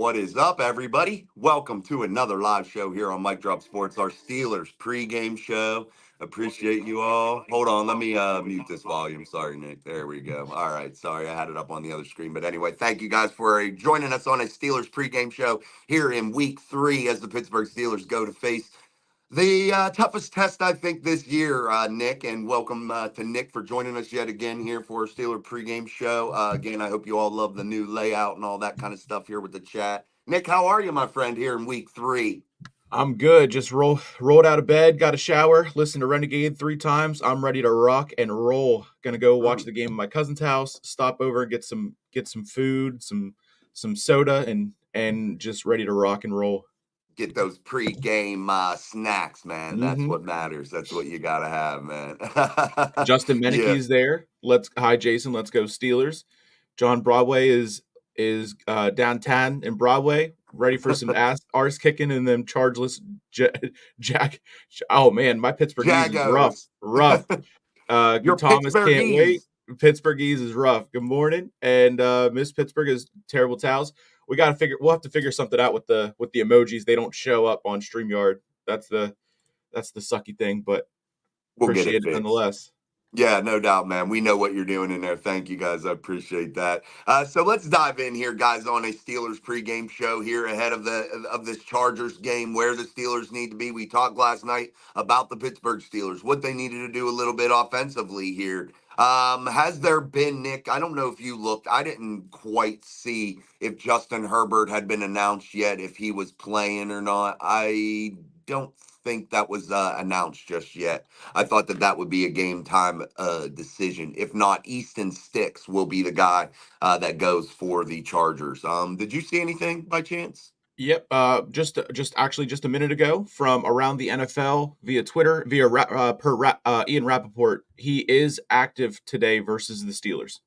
What is up, everybody? Welcome to another live show here on Mic Drop Sports, our Steelers pregame show. Appreciate you all. Hold on, let me mute this volume. Sorry, Nick. There we go. All right, sorry, I had it up on the other screen. But anyway, thank you guys for joining us on a Steelers pregame show here in Week 3 as the Pittsburgh Steelers go to face the toughest test, I think, this year, Nick, and welcome to Nick for joining us yet again here for a Steeler pregame show. Again, I hope you all love the new layout and all that kind of stuff here with the chat. Nick, how are you, my friend, here in Week 3? I'm good. Just rolled out of bed, got a shower, listened to Renegade 3 times. I'm ready to rock and roll. Gonna go watch the game at my cousin's house, stop over and get some food, some soda, and just ready to rock and roll. Get those pre-game snacks, man. That's what matters. That's what you gotta have, man. Justin Yeah. Menicke's there. Hi Jason, let's go Steelers. John Broadway is downtown in Broadway, ready for some arse kicking and then chargeless Jack. Oh man, my Pittsburghese is rough. Jagos. Your Thomas can't wait. Pittsburghese. Pittsburghese is rough. Good morning, and Miss Pittsburgh is terrible towels. We'll have to figure something out with the emojis. They don't show up on StreamYard. That's the sucky thing, but We'll get it appreciate it fixed. nonetheless. Yeah, no doubt, man. We know what you're doing in there. Thank you, guys. I appreciate that. So let's dive in here, guys, on a Steelers pregame show here ahead of this Chargers game, where the Steelers need to be. We talked last night about the Pittsburgh Steelers, what they needed to do a little bit offensively here. Has there been, Nick? I don't know if you looked. I didn't quite see if Justin Herbert had been announced yet, if he was playing or not. I don't think that was announced just yet. I thought that would be a game time decision. If not, Easton Sticks will be the guy that goes for the Chargers. Did you see anything by chance? Yep. Just a minute ago from around the NFL via Twitter, via Ian Rappaport, he is active today versus the Steelers.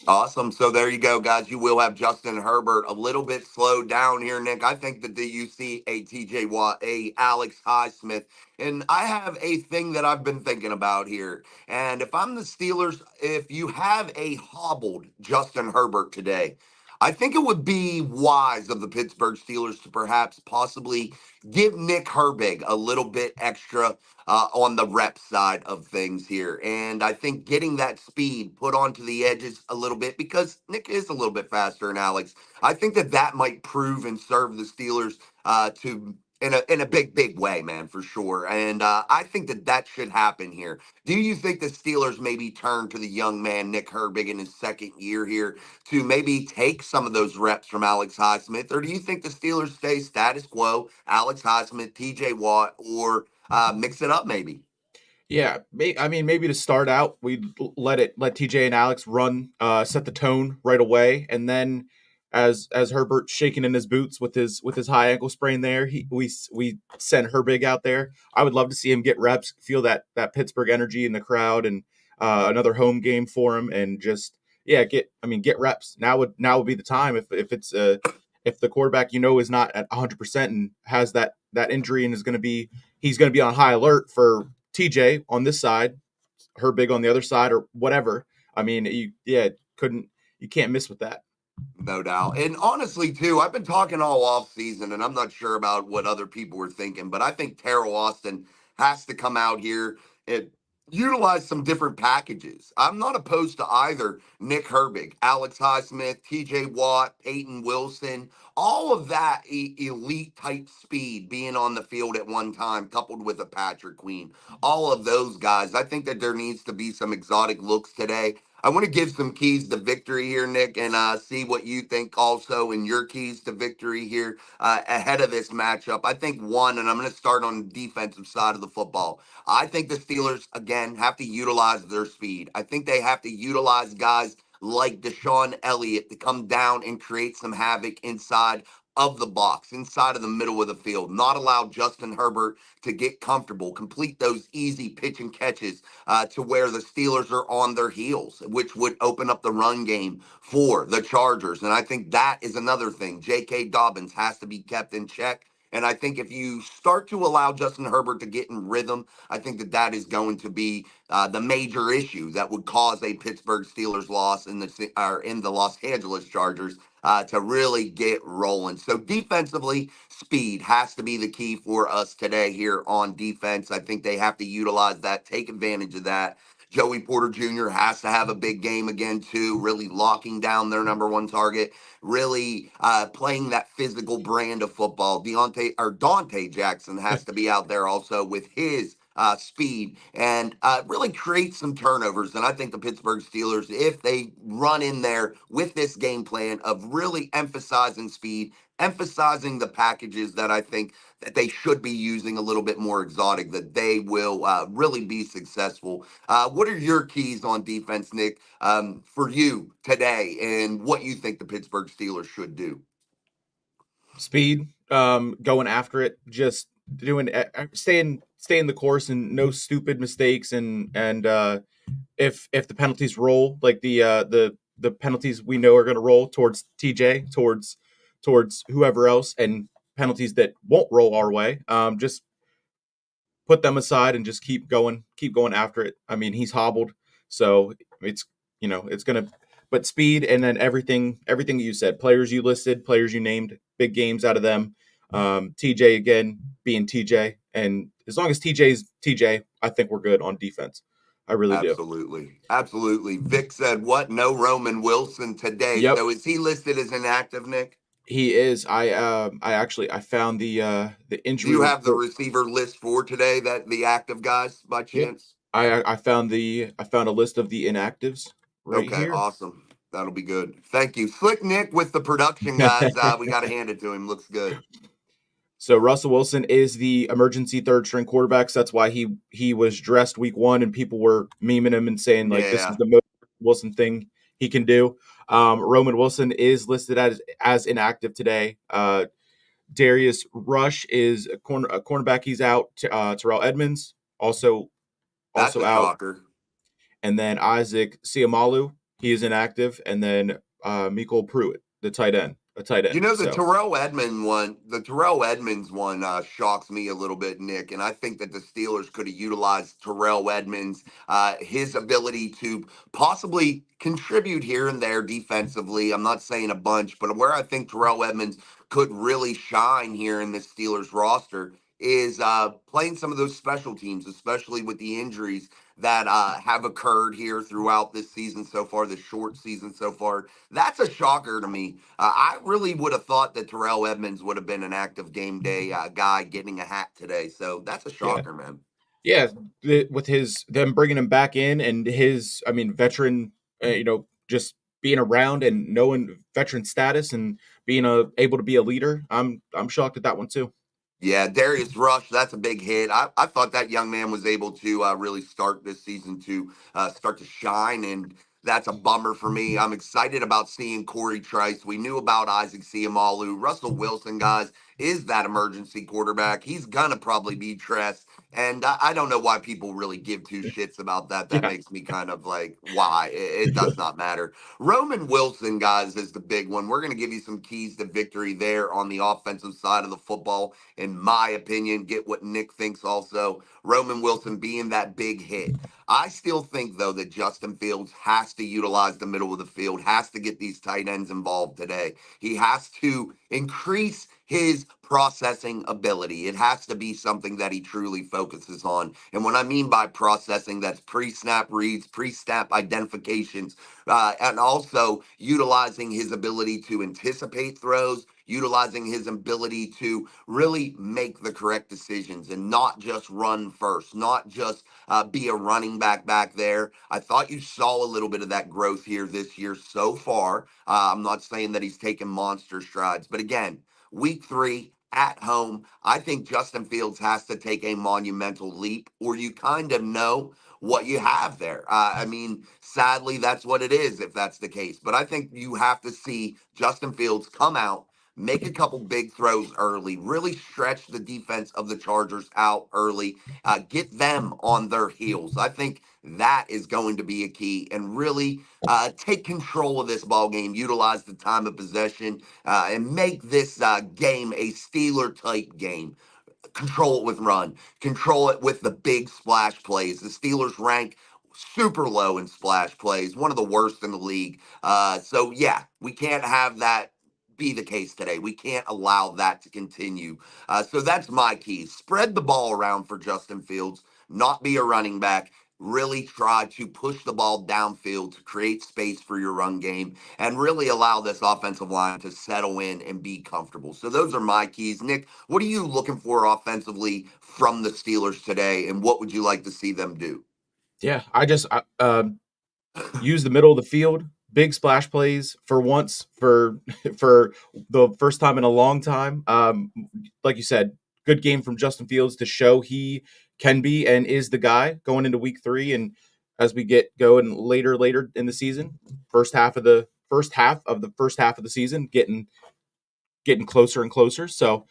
Awesome. So there you go, guys. You will have Justin Herbert a little bit slowed down here, Nick. I think that you see a TJ Watt, a Alex Highsmith, and I have a thing that I've been thinking about here. And if I'm the Steelers, if you have a hobbled Justin Herbert today, I think it would be wise of the Pittsburgh Steelers to perhaps possibly give Nick Herbig a little bit extra on the rep side of things here. And I think getting that speed put onto the edges a little bit, because Nick is a little bit faster than Alex. I think that might prove and serve the Steelers to in a big way, man, for sure. And I think that should happen here. Do you think the Steelers maybe turn to the young man Nick Herbig in his second year here to maybe take some of those reps from Alex Highsmith, or do you think the Steelers stay status quo, Alex Highsmith, TJ Watt, or mix it up maybe? Yeah, maybe to start out, we let TJ and Alex run, set the tone right away, and then as Herbert's shaking in his boots with his high ankle sprain there, we send Herbig out there. I would love to see him get reps, feel that Pittsburgh energy in the crowd, and another home game for him, and just get reps. Now would be the time if the quarterback is not at 100% and has that injury and he's going to be on high alert for TJ on this side, Herbig on the other side, or whatever. I mean, you can't miss with that. No doubt. And honestly, too, I've been talking all off season, and I'm not sure about what other people were thinking, but I think Terrell Austin has to come out here and utilize some different packages. I'm not opposed to either Nick Herbig, Alex Highsmith, TJ Watt, Peyton Wilson, all of that elite type speed being on the field at one time, coupled with a Patrick Queen. All of those guys. I think that there needs to be some exotic looks today. I want to give some keys to victory here, Nick, and see what you think also in your keys to victory here ahead of this matchup. I think one, and I'm going to start on the defensive side of the football. I think the Steelers, again, have to utilize their speed. I think they have to utilize guys like Deshaun Elliott to come down and create some havoc inside of the box, inside of the middle of the field. Not allow Justin Herbert to get comfortable, complete those easy pitch and catches to where the Steelers are on their heels, which would open up the run game for the Chargers. And I think that is another thing. J.K. Dobbins has to be kept in check. And I think if you start to allow Justin Herbert to get in rhythm, I think that that is going to be the major issue that would cause a Pittsburgh Steelers loss in the Los Angeles Chargers to really get rolling. So defensively, speed has to be the key for us today here on defense. I think they have to utilize that, take advantage of that. Joey Porter Jr. has to have a big game again, too, really locking down their number one target, really playing that physical brand of football. Dante Jackson has to be out there also with his speed and really create some turnovers. And I think the Pittsburgh Steelers, if they run in there with this game plan of really emphasizing speed, emphasizing the packages that I think that they should be using a little bit more exotic, that they will really be successful. What are your keys on defense, Nick, for you today, and what you think the Pittsburgh Steelers should do? Speed, going after it, just doing staying the course and no stupid mistakes, and if the penalties roll like the penalties we know are going to roll towards TJ, towards whoever else, and penalties that won't roll our way, just put them aside and just keep going after it. I mean, he's hobbled, so it's it's gonna. But speed, and then everything you said, players you listed, players you named, big games out of them. TJ again being TJ, and as long as TJ's TJ, I think we're good on defense. I really do. Absolutely. Absolutely. Vic said, what? No Roman Wilson today. Yep, So is he listed as inactive, Nick? he is. I actually I found the Do injury you have the report. receiver list for today, that the active guys by Yeah, chance? I found a list of the inactives right Okay, here. awesome. That'll be good. Thank you. Slick Nick with the production, guys. We got to hand it to him. Looks good. So Russell Wilson is the emergency third string quarterback. So that's why he was dressed week one, and people were memeing him and saying like this is Yeah, the most Wilson thing he can do. Roman Wilson is listed as inactive today. Darius Rush is a cornerback. He's out. Terrell Edmonds that's also a out, shocker. and then Isaac Siamalu, he is inactive, and then Miko Pruitt, the tight end, a tight You end. know, So The Terrell Edmonds one shocks me a little bit, Nick. And I think that the Steelers could have utilized Terrell Edmonds, his ability to possibly contribute here and there defensively. I'm not saying a bunch, but where I think Terrell Edmonds could really shine here in this Steelers roster is playing some of those special teams, especially with the injuries that have occurred here throughout this season so far, this short season so far. That's a shocker to me. I really would have thought that Terrell Edmonds would have been an active game day guy getting a hat today. So that's a yeah, shocker, man. yeah, with his them bringing him back in and his, I mean, veteran, just being around and knowing veteran status and being able to be a leader. I'm shocked at that one too. Yeah, Darius Rush, that's a big hit. I thought that young man was able to really start this season to start to shine, and that's a bummer for me. I'm excited about seeing Corey Trice. We knew about Isaac Siamalu. Russell Wilson, guys, is that emergency quarterback. He's going to probably be dressed, and I don't know why people really give two shits about that. That Yeah, makes me kind of like, why? It does not matter. Roman Wilson, guys, is the big one. We're going to give you some keys to victory there on the offensive side of the football, in my opinion. Get what Nick thinks also. Roman Wilson being that big hit. I still think, though, that Justin Fields has to utilize the middle of the field, has to get these tight ends involved today. He has to increase his processing ability. It has to be something that he truly focuses on. And what I mean by processing, that's pre snap reads, pre snap identifications, and also utilizing his ability to anticipate throws, utilizing his ability to really make the correct decisions and not just run first, not just be a running back there. I thought you saw a little bit of that growth here this year so far. I'm not saying that he's taken monster strides, but again, week 3 at home, I think Justin Fields has to take a monumental leap, or you kind of know what you have there. I mean, sadly, that's what it is if that's the case. But I think you have to see Justin Fields come out, make a couple big throws early, really stretch the defense of the Chargers out early, get them on their heels. I think that is going to be a key, and really take control of this ball game, utilize the time of possession, and make this game a Steeler type game. Control it with run, control it with the big splash plays. The Steelers rank super low in splash plays, one of the worst in the league. So yeah, we can't have that be the case today. We can't allow that to continue. So that's my key. Spread the ball around for Justin Fields, not be a running back. Really try to push the ball downfield to create space for your run game and really allow this offensive line to settle in and be comfortable. So those are my keys. Nick, what are you looking for offensively from the Steelers today, and what would you like to see them do? Yeah, use the middle of the field, big splash plays for once for for the first time in a long time. Like you said, good game from Justin Fields to show he can be and is the guy going into week 3, and as we get going later in the season, first half of the season, getting closer and closer. So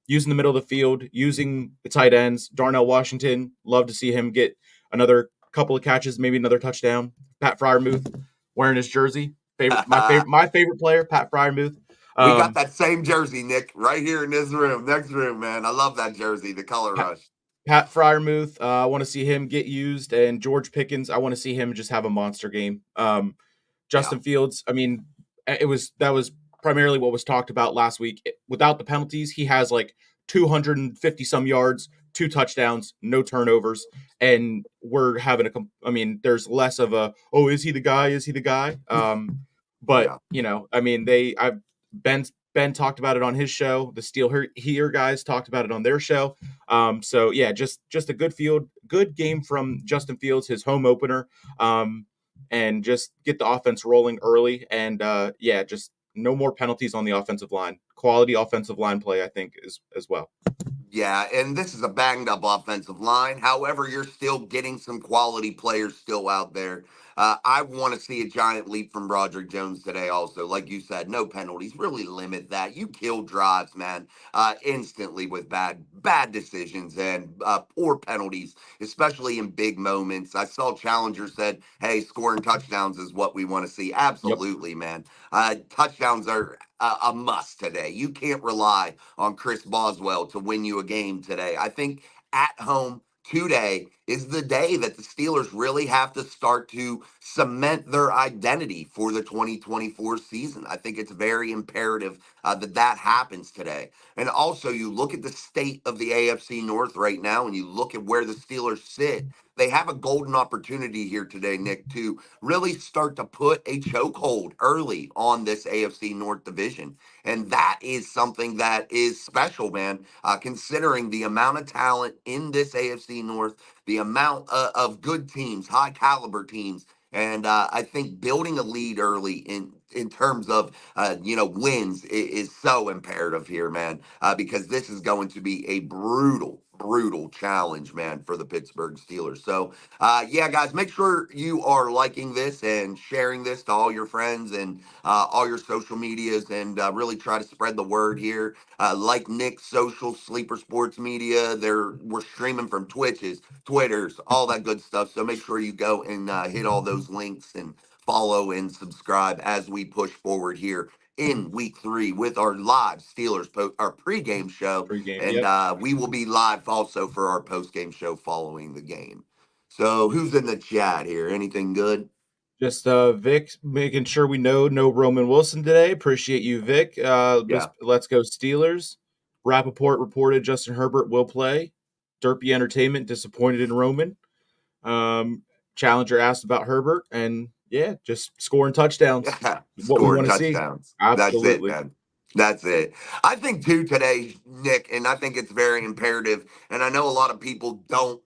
using the middle of the field, using the tight ends, Darnell Washington, love to see him get another couple of catches, maybe another touchdown. Pat Fryermuth wearing his jersey, my favorite player, Pat Fryermuth. We got Um, that same jersey, Nick, right here in this room, next room, man. I love that jersey, the color Pat, rush. Pat Fryermuth, I want to see him get used, and George Pickens, I want to see him just have a monster game. Yeah. Justin Fields, I mean, that was primarily what was talked about last week. Without the penalties, he has like 250 some yards, 2 touchdowns, no turnovers, and we're having I mean, there's less of a, oh, is he the guy? Is he the guy? But Yeah. I mean, I've Ben talked about it on his show. The Steel Here guys talked about it on their show. So yeah, just a good game from Justin Fields, his home opener. And just get the offense rolling early. And yeah, just no more penalties on the offensive line. Quality offensive line play, I think, is as well. Yeah, and this is a banged up offensive line. However, you're still getting some quality players still out there. I want to see a giant leap from Broderick Jones today, also. Like you said, no penalties. Really limit that. You kill drives, man, instantly with bad decisions and poor penalties, especially in big moments. I saw Challenger said, hey, scoring touchdowns is what we want to see. Yep. Absolutely, man. Touchdowns are a must today. You can't rely on Chris Boswell to win you a game today. I think at home today is the day that the Steelers really have to start to cement their identity for the 2024 season. I think it's very imperative that happens today. And also, you look at the state of the AFC North right now, and you look at where the Steelers sit. They have a golden opportunity here today, Nick, to really start to put a chokehold early on this AFC North division. And that is something that is special, man, considering the amount of talent in this AFC North, the amount of good teams, high caliber teams. And I think building a lead early in terms of wins is so imperative here, man, because this is going to be a brutal challenge, man, for the Pittsburgh Steelers. So yeah, guys, make sure you are liking this and sharing this to all your friends and all your social medias, and really try to spread the word here. Like Nick's social Sleeper Sports Media, we're streaming from Twitches, Twitters, all that good stuff. So make sure you go and hit all those links and follow and subscribe as we push forward here in week 3 with our live Steelers our pregame show, Pre-game. and Yep. we will be live also for our postgame show following the game. So who's in the chat here? Anything good? Just Vic making sure we know no Roman Wilson today. Appreciate you, Vic. Yeah. Just let's go Steelers. Rappaport reported Justin Herbert will play. Derpy Entertainment disappointed in Roman. Um, Challenger asked about Herbert, and yeah, just scoring touchdowns. Yeah, What we scoring want to see. touchdowns. That's it, Absolutely. man. That's it. I think too today, Nick, and I think it's very imperative. And I know a lot of people don't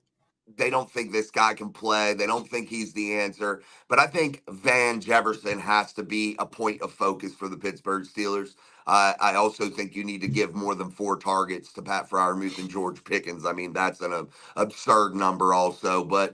think this guy can play. They don't think he's the answer. But I think Van Jefferson has to be a point of focus for the Pittsburgh Steelers. I also think you need to give more than 4 targets to Pat Freiermuth and George Pickens. I mean, that's an absurd number also. But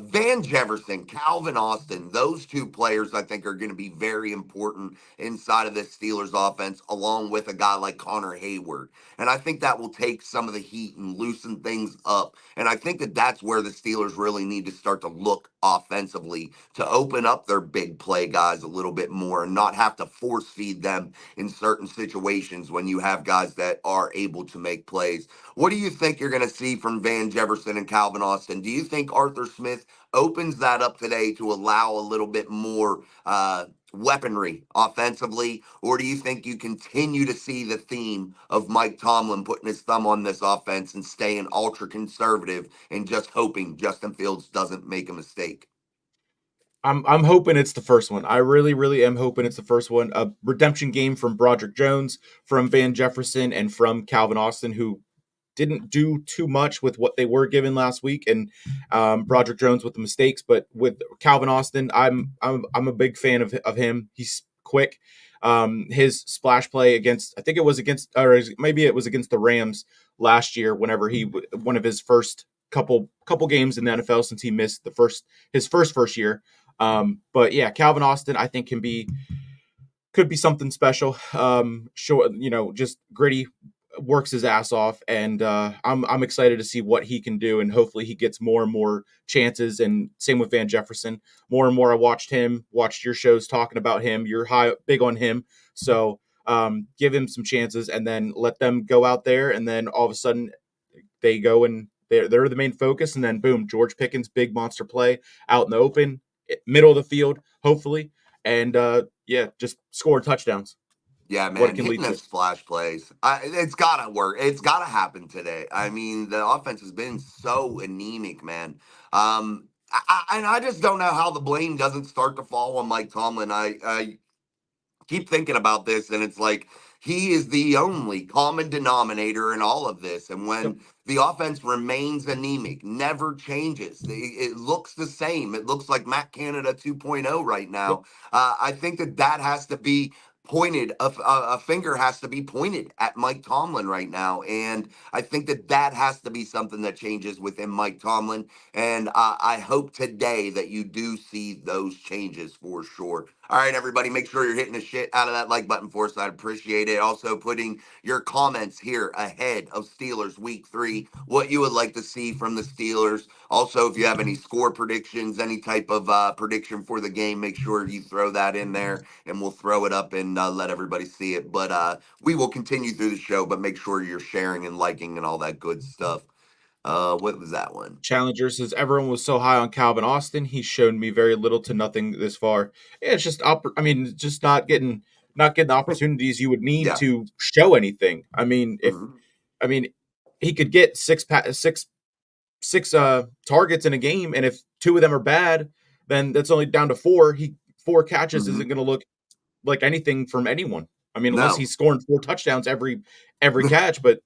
Van Jefferson, Calvin Austin, those two players I think are going to be very important inside of this Steelers offense, along with a guy like Connor Hayward. And I think that will take some of the heat and loosen things up. And I think that that's where the Steelers really need to start to look offensively to open up their big play guys a little bit more and not have to force feed them in certain situations when you have guys that are able to make plays. What do you think you're going to see from Van Jefferson and Calvin Austin? Do you think Arthur Smith opens that up today to allow a little bit more weaponry offensively, or do you think you continue to see the theme of Mike Tomlin putting his thumb on this offense and staying ultra conservative and just hoping Justin Fields doesn't make a mistake? I'm hoping it's the first one. I really, really am hoping it's the first one. A redemption game from Broderick Jones, from Van Jefferson, and from Calvin Austin, who didn't do too much with what they were given last week, and Broderick Jones with the mistakes. But with Calvin Austin, I'm a big fan of him. He's quick. His splash play against, I think it was against, or maybe it was against the Rams last year, whenever one of his first couple games in the NFL since he missed his first year. But yeah, Calvin Austin, I think could be something special. Short, just gritty, works his ass off, and I'm excited to see what he can do, and hopefully he gets more and more chances. And same with Van Jefferson, more and more. I watched your shows talking about him. You're big on him, so give him some chances, and then let them go out there, and then all of a sudden they go and they're the main focus, and then boom, George Pickens, big monster play out in the open, middle of the field, hopefully, and yeah, just score touchdowns. Yeah, What it man, can hitting lead to. those splash plays, it's gotta work. It's gotta happen today. I mean, the offense has been so anemic, man. And I just don't know how the blame doesn't start to fall on Mike Tomlin. I keep thinking about this, and it's like he is the only common denominator in all of this. And Yep. when the offense remains anemic, never changes, it looks the same. It looks like Matt Canada 2.0 right Yep. now. I think that that has to be pointed, a finger has to be pointed at Mike Tomlin right now. And I think that that has to be something that changes within Mike Tomlin. And I hope today that you do see those changes for sure. All right, everybody, make sure you're hitting the shit out of that like button for us. I'd appreciate it. Also, putting your comments here ahead of Steelers week 3, what you would like to see from the Steelers. Also, if you have any score predictions, any type of prediction for the game, make sure you throw that in there and we'll throw it up and let everybody see it. But we will continue through the show, but make sure you're sharing and liking and all that good stuff. What was that one? Challenger says everyone was so high on Calvin Austin. He's shown me very little to nothing this far. Yeah, it's just I mean, just not getting the opportunities you would need Yeah. to show anything. I mean, if Mhm. I mean he could get six targets in a game, and if two of them are bad, then that's only down to four. Four catches isn't Mhm. going to look like anything from anyone. I mean, unless No. he's scoring four touchdowns every catch, but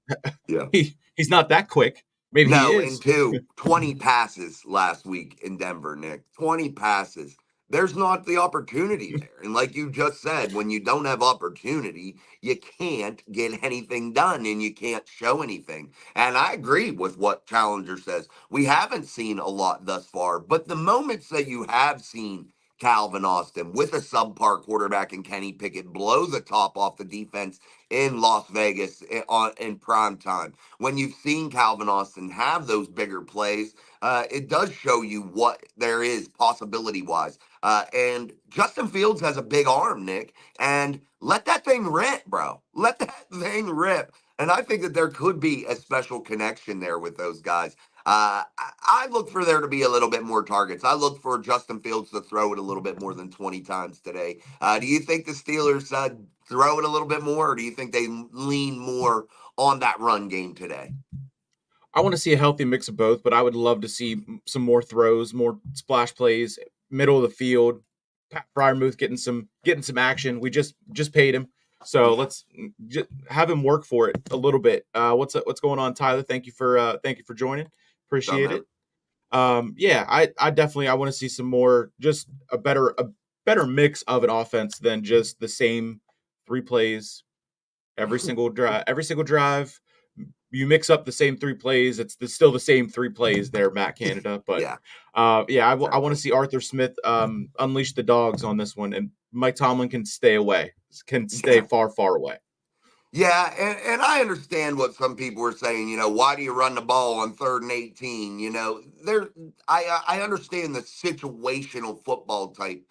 Yeah. he's not that quick. Maybe he No, and is. two, 20 passes last week in Denver, Nick. 20 passes. There's not the opportunity there. And like you just said, when you don't have opportunity, you can't get anything done and you can't show anything. And I agree with what Challenger says. We haven't seen a lot thus far, but the moments that you have seen Calvin Austin with a subpar quarterback and Kenny Pickett blow the top off the defense in Las Vegas in prime time, when you've seen Calvin Austin have those bigger plays, it does show you what there is possibility wise. And Justin Fields has a big arm, Nick, and let that thing rip, bro. Let that thing rip. And I think that there could be a special connection there with those guys. I look for there to be a little bit more targets. I look for Justin Fields to throw it a little bit more than 20 times today. Do you think the Steelers throw it a little bit more, or do you think they lean more on that run game today? I want to see a healthy mix of both, but I would love to see some more throws, more splash plays, middle of the field. Pat Fryermuth getting some action. We just paid him, so Yeah, let's just have him work for it a little bit. What's going on, Tyler? Thank you for joining. what's up, Appreciate man? it. Yeah, I definitely I want to see some more, just a better mix of an offense than just the same three plays Every single drive, you mix up the same three plays. Still the same three plays there, Matt Canada. But Yeah, yeah, I want to exactly. see Arthur Smith unleash the dogs on this one, and Mike Tomlin can stay away, can stay Yeah. far, far away. Yeah, and I understand what some people are saying. Why do you run the ball on 3rd and 18? I understand the situational football type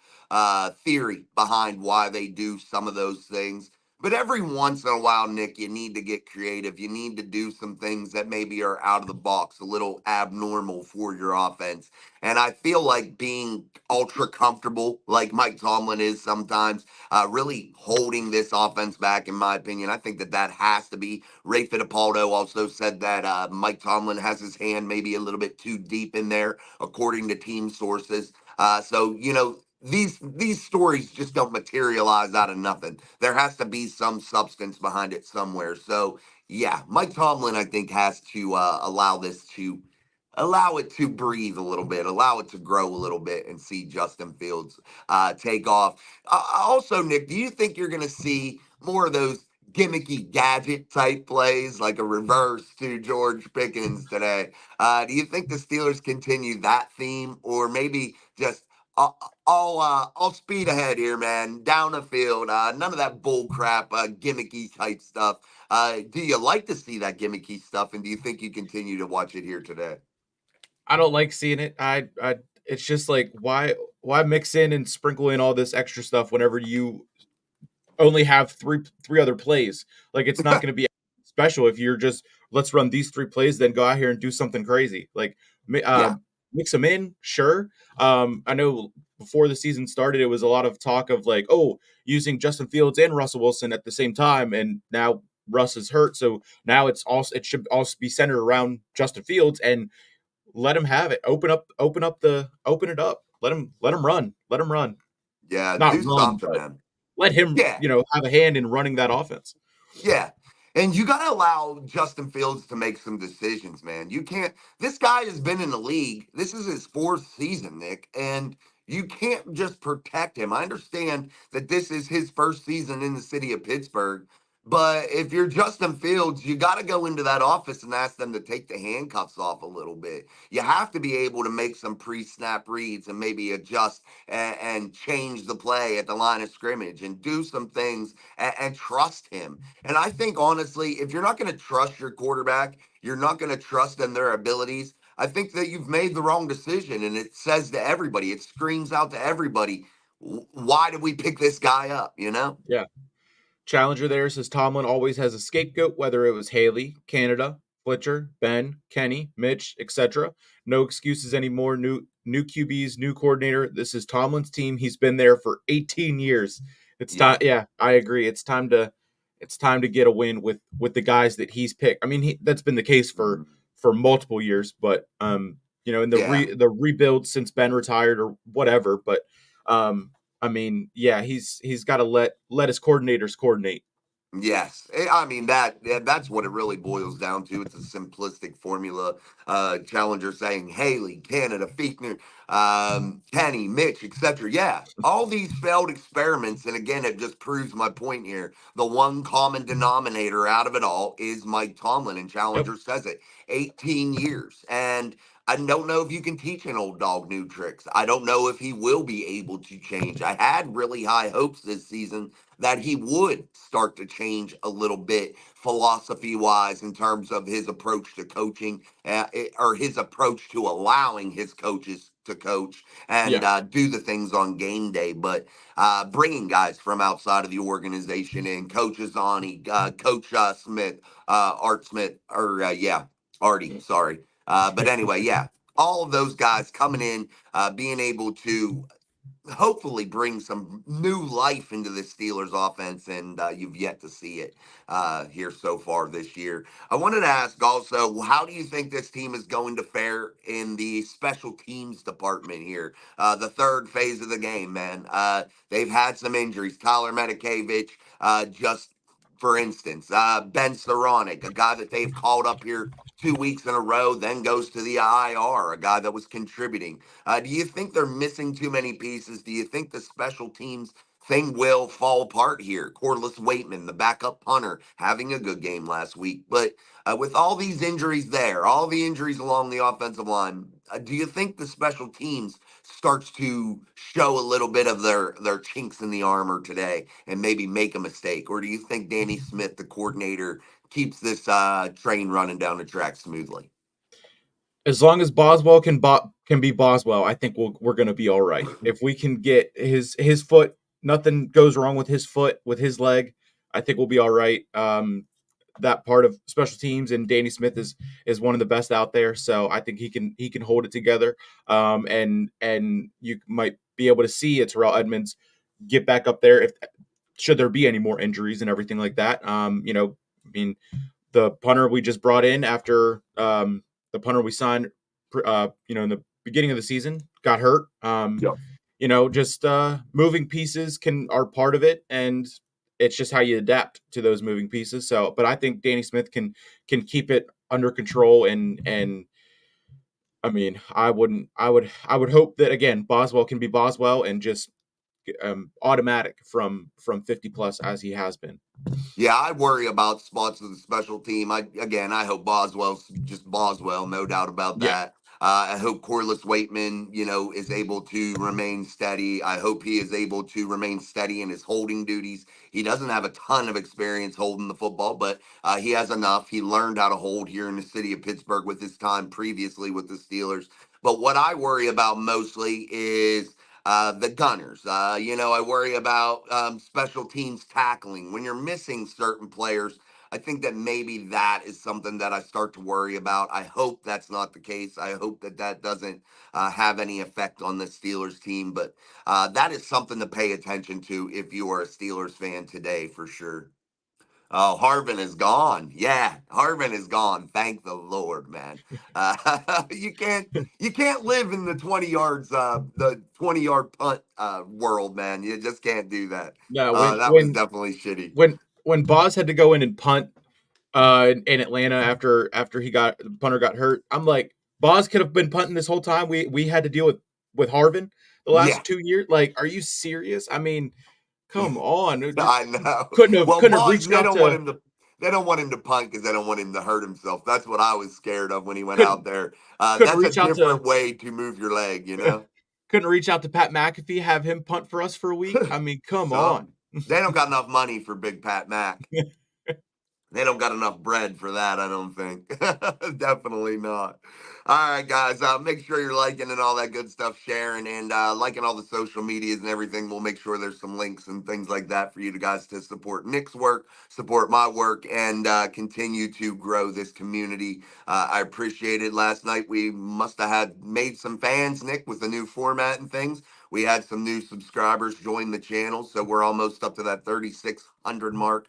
theory behind why they do some of those things. But every once in a while, Nick, you need to get creative. You need to do some things that maybe are out of the box, a little abnormal for your offense. And I feel like being ultra comfortable, like Mike Tomlin is sometimes, really holding this offense back, in my opinion. I think that has to be. Ray Fittipaldo also said that Mike Tomlin has his hand maybe a little bit too deep in there, according to team sources. These stories just don't materialize out of nothing. There has to be some substance behind it somewhere. So yeah, Mike Tomlin, I think, has to allow it to breathe a little bit, allow it to grow a little bit, and see Justin Fields take off. Also, Nick, do you think you're going to see more of those gimmicky gadget type plays, like a reverse to George Pickens today? Do you think the Steelers continue that theme, or maybe just all speed ahead here, man, down the field? None of that bull crap, gimmicky type stuff. Do you like to see that gimmicky stuff, and do you think you continue to watch it here today? I don't like seeing it. It's just like why mix in and sprinkle in all this extra stuff whenever you only have three other plays. Like it's not going to be special if you're just let's run these three plays, then go out here and do something crazy. Like uh, Yeah. mix them in, sure. I know before the season started, it was a lot of talk of like, oh, using Justin Fields and Russell Wilson at the same time, and now Russ is hurt, so now it should also be centered around Justin Fields and let him have it. Open it up. Let him run. Let him run. Yeah, Not do run, something, but man. let him, Yeah. have a hand in running that offense. Yeah. And you got to allow Justin Fields to make some decisions, man. You can't, this guy has been in the league. This is his 4th season, Nick, and you can't just protect him. I understand that this is his 1st season in the city of Pittsburgh, but if you're Justin Fields, you got to go into that office and ask them to take the handcuffs off a little bit. You have to be able to make some pre snap reads and maybe adjust and change the play at the line of scrimmage and do some things and trust him. And I think, honestly, if you're not going to trust your quarterback, you're not going to trust in their abilities. I think that you've made the wrong decision. And it says to everybody, it screams out to everybody, why did we pick this guy up? You know? Yeah. Challenger there says Tomlin always has a scapegoat, whether it was Haley, Canada, Fletcher, Ben, Kenny, Mitch, etc. No excuses anymore. New QBs, new coordinator. This is Tomlin's team. He's been there for 18 years. It's time. Yeah. Yeah, I agree. It's time to get a win with the guys that he's picked. I mean, that's been the case Mhm. for multiple years, but in Yeah. the rebuild since Ben retired or whatever, but I mean, yeah, he's got to let his coordinators coordinate. Yes, I mean that's what it really boils down to. It's a simplistic formula. Challenger saying Haley, Canada, Fiechner, Kenny, Mitch, etc. Yeah, all these failed experiments, and again, it just proves my point here. The one common denominator out of it all is Mike Tomlin, and Yep. Challenger says it. 18 years, and I don't know if you can teach an old dog new tricks. I don't know if he will be able to change. I had really high hopes this season that he would start to change a little bit philosophy wise in terms of his approach to coaching, or his approach to allowing his coaches to coach and Yeah. do the things on game day. But bringing guys from outside of the organization in, Coach Azani, Coach Smith, Art Smith, or yeah, Artie, sorry. But anyway, yeah, all of those guys coming in, being able to hopefully bring some new life into the Steelers offense, and you've yet to see it here so far this year. I wanted to ask also, how do you think this team is going to fare in the special teams department here? The third phase of the game, man. They've had some injuries. Tyler Medikevich, just for instance, Ben Saronic, a guy that they've called up here 2 weeks in a row, then goes to the IR, a guy that was contributing. Do you think they're missing too many pieces? Do you think the special teams thing will fall apart here. Corliss Waitman, the backup punter, having a good game last week. But with all these injuries there, all the injuries along the offensive line, do you think the special teams starts to show a little bit of their chinks in the armor today and maybe make a mistake? Or do you think Danny Smith, the coordinator, keeps this train running down the track smoothly? As long as Boswell can be Boswell, I think we're going to be all right. If we can get his foot, nothing goes wrong with his foot, with his leg, I think we'll be all right. That part of special teams, and Danny Smith is one of the best out there, so I think he can hold it together. And you might be able to see Terrell Edmonds get back up there if should there be any more injuries and everything like that. I mean, the punter we just brought in after the punter we signed, in the beginning of the season got hurt. Yep. Just moving pieces are part of it, and it's just how you adapt to those moving pieces. So, but I think Danny Smith can keep it under control, and I mean, I would hope that again Boswell can be Boswell and just automatic from 50 plus as he has been. Yeah, I worry about spots of the special team. I hope Boswell's just Boswell, no doubt about Yeah. that. I hope Corliss Waitman, is able to remain steady. I hope he is able to remain steady in his holding duties. He doesn't have a ton of experience holding the football, but he has enough. He learned how to hold here in the city of Pittsburgh with his time previously with the Steelers. But what I worry about mostly is the gunners. I worry about special teams tackling. When you're missing certain players, I think that maybe that is something that I start to worry about. I hope that's not the case. I hope that doesn't have any effect on the Steelers team. But that is something to pay attention to if you are a Steelers fan today, for sure. Oh, Harvin is gone. Yeah, Harvin is gone. Thank the Lord, man. You can't live in the 20-yard punt world, man. You just can't do that. Yeah, when That was when definitely shitty. when Boz had to go in and punt in Atlanta after the punter got hurt, I'm like, Boz could have been punting this whole time. We had to deal with Harvin the Yeah, last 2 years. Like, are you serious? I mean, come on. I know. Couldn't have Well, couldn't have Boz, reached out to they don't want him to punt because they don't want him to hurt himself. That's what I was scared of when he went out couldn't there. couldn't That's a reach out to different way to move your leg. couldn't reach out to Pat McAfee, have him punt for us for a week. I mean, come on. Some they don't got enough money for Big Pat Mac. They don't got enough bread for that, I don't think. Definitely not. All right, guys. Make sure you're liking and all that good stuff, sharing and liking all the social medias and everything. We'll make sure there's some links and things like that for you guys to support Nick's work, support my work, and continue to grow this community. I appreciate it. Last night we must have had made some fans, Nick, with the new format and things. We had some new subscribers join the channel, so we're almost up to that 3,600 mark.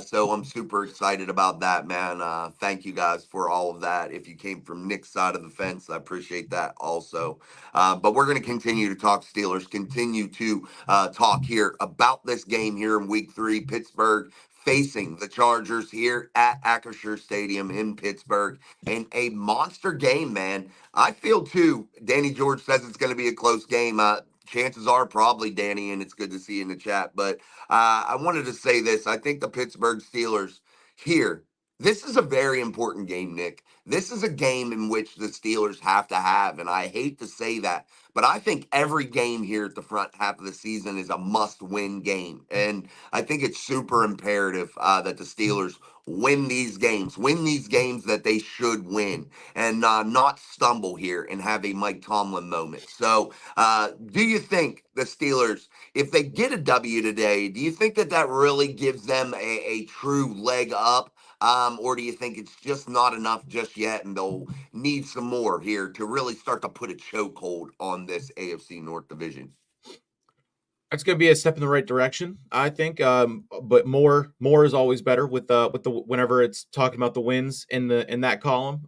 So I'm super excited about that, man. Thank you guys for all of that. If you came from Nick's side of the fence, I appreciate that also. But we're going to continue to talk Steelers, continue to talk here about this game here in week 3, Pittsburgh facing the Chargers here at Acrisure Stadium in Pittsburgh. And a monster game, man. I feel too, Danny George says it's going to be a close game. Chances are probably, Danny, and it's good to see you in the chat. But I wanted to say this. I think the Pittsburgh Steelers here, this is a very important game, Nick. This is a game in which the Steelers have to have, and I hate to say that, but I think every game here at the front half of the season is a must-win game. And I think it's super imperative that the Steelers win these games that they should win, and not stumble here and have a Mike Tomlin moment. So, do you think the Steelers, if they get a W today, do you think that really gives them a true leg up? Or do you think it's just not enough just yet and they'll need some more here to really start to put a chokehold on this AFC North division? It's going to be a step in the right direction, I think. But more is always better with the whenever it's talking about the wins in that column.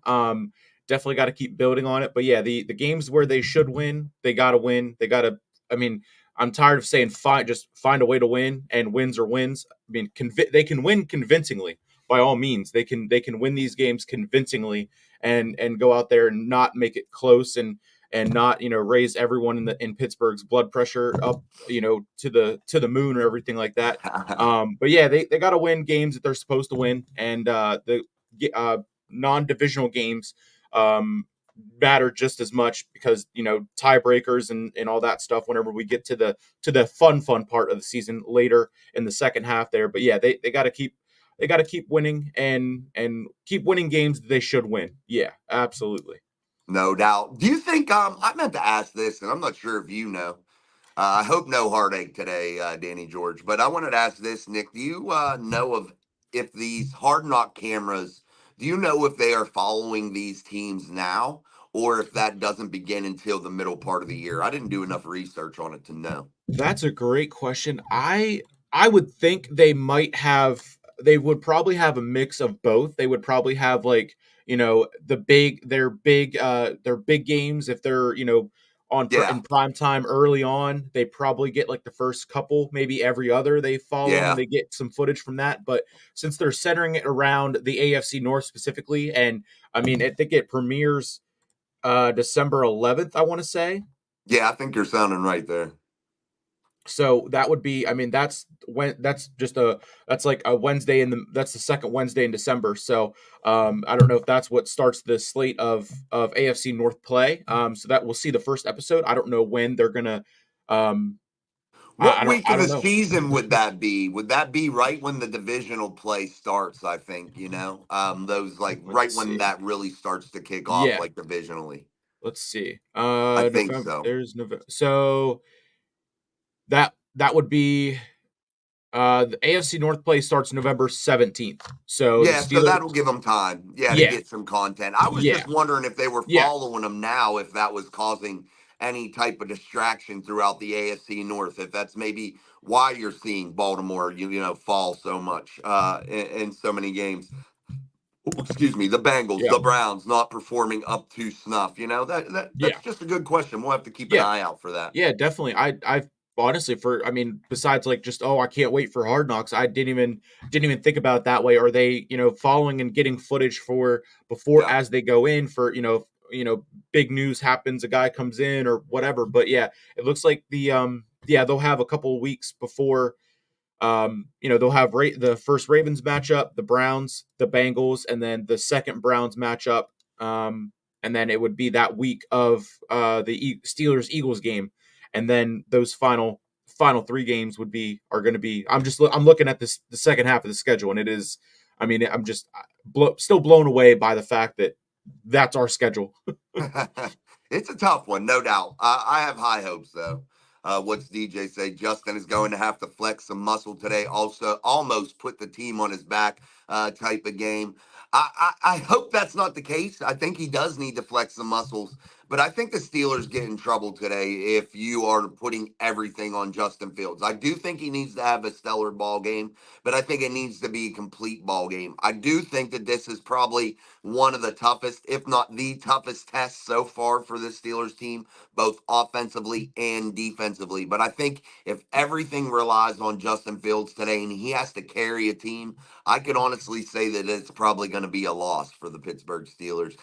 Definitely got to keep building on it. But yeah, the games where they should win, they got to win. They got to. I mean, I'm tired of saying just find a way to win, and wins are wins. I mean, they can win convincingly by all means. They can win these games convincingly and go out there and not make it close and not raise everyone in Pittsburgh's blood pressure up to the moon or everything like that. But yeah, they got to win games that they're supposed to win, and the non-divisional games matter just as much because tiebreakers and all that stuff whenever we get to the fun part of the season later in the second half there. But yeah, they got to keep winning and keep winning games that they should win. Yeah, absolutely. No doubt. Do you think I meant to ask this, and I'm not sure if you know. I hope no heartache today, Danny George. But I wanted to ask this, Nick. Do you know of if these hard knock cameras? Do you know if they are following these teams now, or if that doesn't begin until the middle part of the year? I didn't do enough research on it to know. That's a great question. I would think they would probably have a mix of both. They would probably have like, their big games if they're, Yeah, in prime time early on, they probably get like the first couple, maybe every other they follow and yeah, they get some footage from that. But since they're centering it around the AFC North specifically, and I mean, I think it premieres December 11th, I want to say. yeah. I think you're sounding right there. So that would be, I mean, that's like a Wednesday that's the second Wednesday in December. So I don't know if that's what starts the slate of AFC North play. So that we'll see the first episode. I don't know when they're gonna. Um, What week I of don't the know. season would that be? Would that be right when the divisional play starts? I think those like Let's right when see. that really starts to kick off, Yeah, like divisionally. let's see. I think November. so. There's November. So that would be the AFC North play starts November 17th. So the Yeah, so Steelers. that'll give them time, yeah, to Yeah, get some content. I was yeah, just wondering if they were yeah. following them now, if that was causing any type of distraction throughout the AFC North, if that's maybe why you're seeing Baltimore, fall so much in so many games. Oh, excuse me, the Bengals, Yeah. the Browns not performing up to snuff. That's Yeah. just a good question. We'll have to keep an Yeah. eye out for that. Yeah, definitely. I honestly I mean, besides like just I can't wait for Hard Knocks. I didn't even think about it that way. Are they, following and getting footage for before Yeah. as they go in for, big news happens, a guy comes in or whatever. But yeah, it looks like they'll have a couple of weeks before they'll have the first Ravens matchup, the Browns, the Bengals, and then the second Browns matchup. And then it would be that week of the Steelers Eagles game, and then those final three games are going to be. I'm looking at the second half of the schedule, and it is. I mean, I'm just still blown away by the fact that that's our schedule. It's a tough one, no doubt. I have high hopes, though. What's DJ say? Justin is going to have to flex some muscle today. Also, almost put the team on his back type of game. I hope that's not the case. I think he does need to flex some muscles. But I think the Steelers get in trouble today if you are putting everything on Justin Fields. I do think he needs to have a stellar ball game, but I think it needs to be a complete ball game. I do think that this is probably one of the toughest, if not the toughest test so far for the Steelers team, both offensively and defensively. But I think if everything relies on Justin Fields today and he has to carry a team, I could honestly say that it's probably going to be a loss for the Pittsburgh Steelers.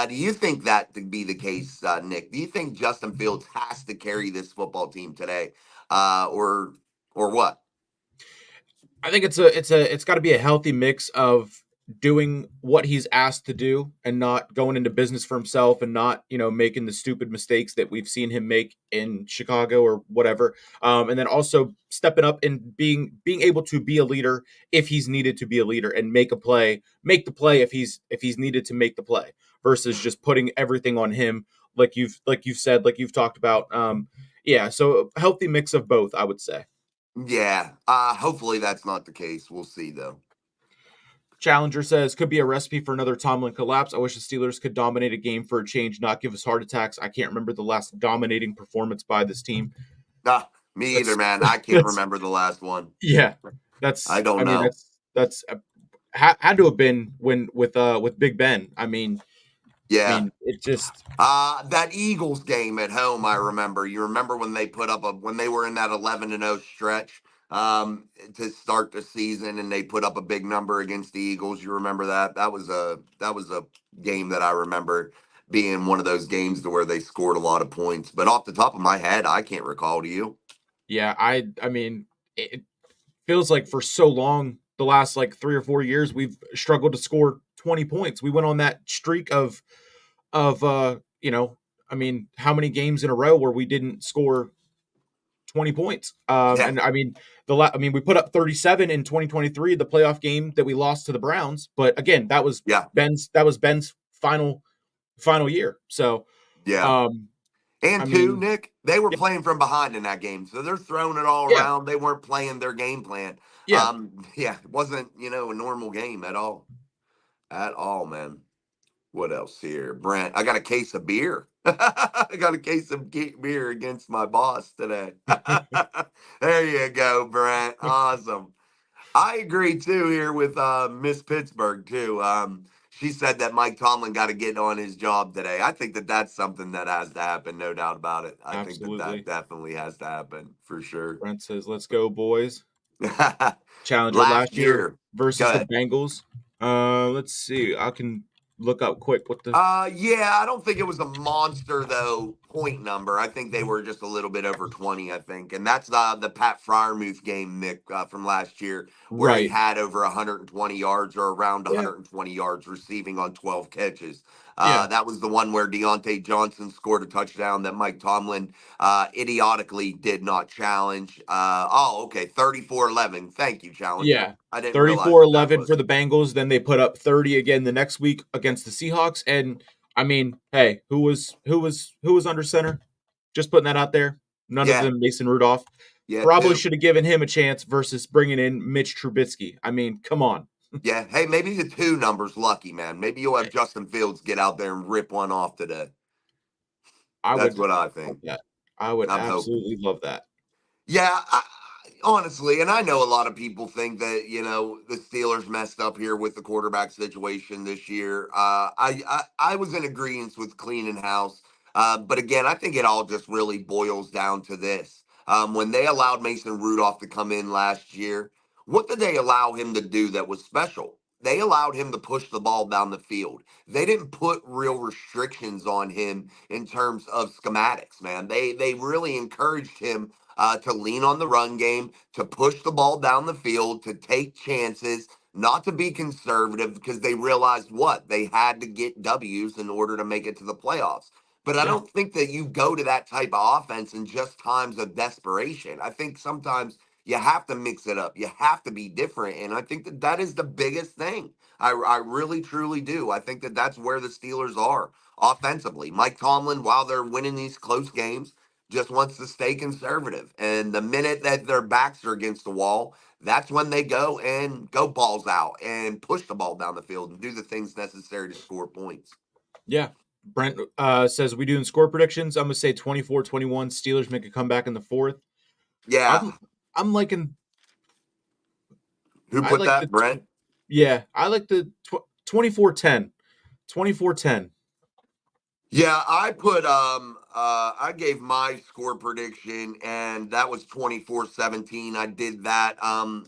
Do you think that to be the case, Nick? Do you think Justin Fields has to carry this football team today, or what? I think it's got to be a healthy mix of doing what he's asked to do and not going into business for himself and not making the stupid mistakes that we've seen him make in Chicago or whatever. And then also stepping up and being able to be a leader if he's needed to be a leader and make the play if he's needed to make the play versus just putting everything on him like you've said, like you've talked about. Yeah, so a healthy mix of both, I would say. Yeah, hopefully that's not the case. We'll see, though. Challenger says could be a recipe for another Tomlin collapse. I wish the Steelers could dominate a game for a change, not give us heart attacks. I can't remember the last dominating performance by this team. Ah, me either, That's man. I can't that's remember the last one. yeah. I That's don't I mean know. had to have been when with Big Ben. Yeah. It just That Eagles game at home, I remember. You remember when they when they were in that 11-0 stretch to start the season, and they put up a big number against the Eagles. You remember that? That was a game that I remember. being one of those games to where they scored a lot of points. But off the top of my head, I can't recall. Do you? Yeah, I mean, it feels like for so long, the last like 3 or 4 years, we've struggled to score 20 points. We went on that streak of I mean, how many games in a row where we didn't score 20 points? Yeah, And I mean, I mean, we put up 37 in 2023, the playoff game that we lost to the Browns. But again, yeah, Ben's final year. So, yeah. um, I And two, mean, Nick, they were yeah, playing from behind in that game, so they're throwing it all yeah, around. They weren't playing their game plan. yeah. Yeah, it wasn't a normal game at all, man. What else here, Brent? I got a case of beer. I got a case of beer against my boss today. There you go, Brent. Awesome. I agree too here with Miss Pittsburgh too. She said that Mike Tomlin got to get on his job today. I think that that's something that has to happen, no doubt about it. I think that that Absolutely. definitely has to happen for sure. Brent says, "Let's go, boys." Challenger Last last year year, go versus the ahead. Bengals. Let's see. I can look up quick what the Yeah, I don't think it was a monster though point number. I think they were just a little bit over 20, I think. And that's the Pat Fryermuth game, Nick, from last year, where he right. had over 120 yards or around Yeah, 120 yards receiving on 12 catches. yeah, That was the one where Deontay Johnson scored a touchdown that Mike Tomlin idiotically did not challenge. Okay, 34-11. Thank you, Challenger. yeah. I didn't realize Thirty-four what that eleven was. for the Bengals. Then they put up 30 again the next week against the Seahawks. And I mean, hey, who was under center? Just putting that out there. None of Yeah, them Mason Rudolph. yeah, Probably too. should have given him a chance versus bringing in Mitch Trubisky. I mean, come on. Yeah. Hey, maybe the two numbers lucky, man. Maybe you'll have Justin Fields get out there and rip one off today. I That's would what I love think. that. I would I'm hoping. absolutely love that. Yeah, honestly, and I know a lot of people think that the Steelers messed up here with the quarterback situation this year. I was in agreement with cleaning house, but again, I think it all just really boils down to this: when they allowed Mason Rudolph to come in last year, what did they allow him to do that was special? They allowed him to push the ball down the field. They didn't put real restrictions on him in terms of schematics, man. They really encouraged him to lean on the run game, to push the ball down the field, to take chances, not to be conservative because they realized what? They had to get W's in order to make it to the playoffs. But I Yeah. don't think that you go to that type of offense in just times of desperation. I think sometimes you have to mix it up. You have to be different. And I think that that is the biggest thing. I really, truly do. I think that that's where the Steelers are offensively. Mike Tomlin, while they're winning these close games, just wants to stay conservative. And the minute that their backs are against the wall, that's when they go and go balls out and push the ball down the field and do the things necessary to score points. Yeah. Brent says we doing score predictions. I'm gonna say 24-21. Steelers make a comeback in the fourth. Yeah. I'm I'm liking Who I put like the that, Brent? yeah, I like the 24-10. 24-10. Yeah, I gave my score prediction and that was 24-17. I did that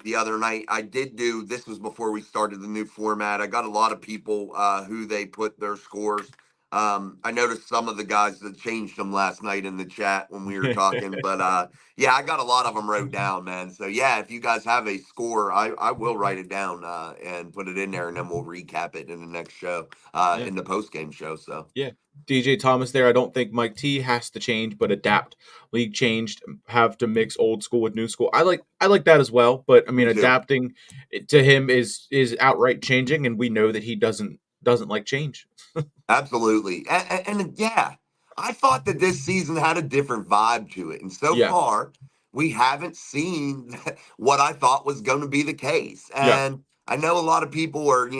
the other night. I did do this was before we started the new format. I got a lot of people who they put their scores. I noticed some of the guys that changed them last night in the chat when we were talking, but yeah, I got a lot of them wrote down, man. So yeah, if you guys have a score, I will write it down and put it in there and then we'll recap it in the next show Yeah. in the post game show. So Yeah. DJ Thomas there. I don't think Mike T has to change, but adapt. League changed, have to mix old school with new school. I like that as well, but I mean me too. adapting to him is outright changing, and we know that he doesn't like change. Absolutely. And yeah, I thought that this season had a different vibe to it. And so Yeah. far, we haven't seen what I thought was going to be the case. Yeah. And I know a lot of people are,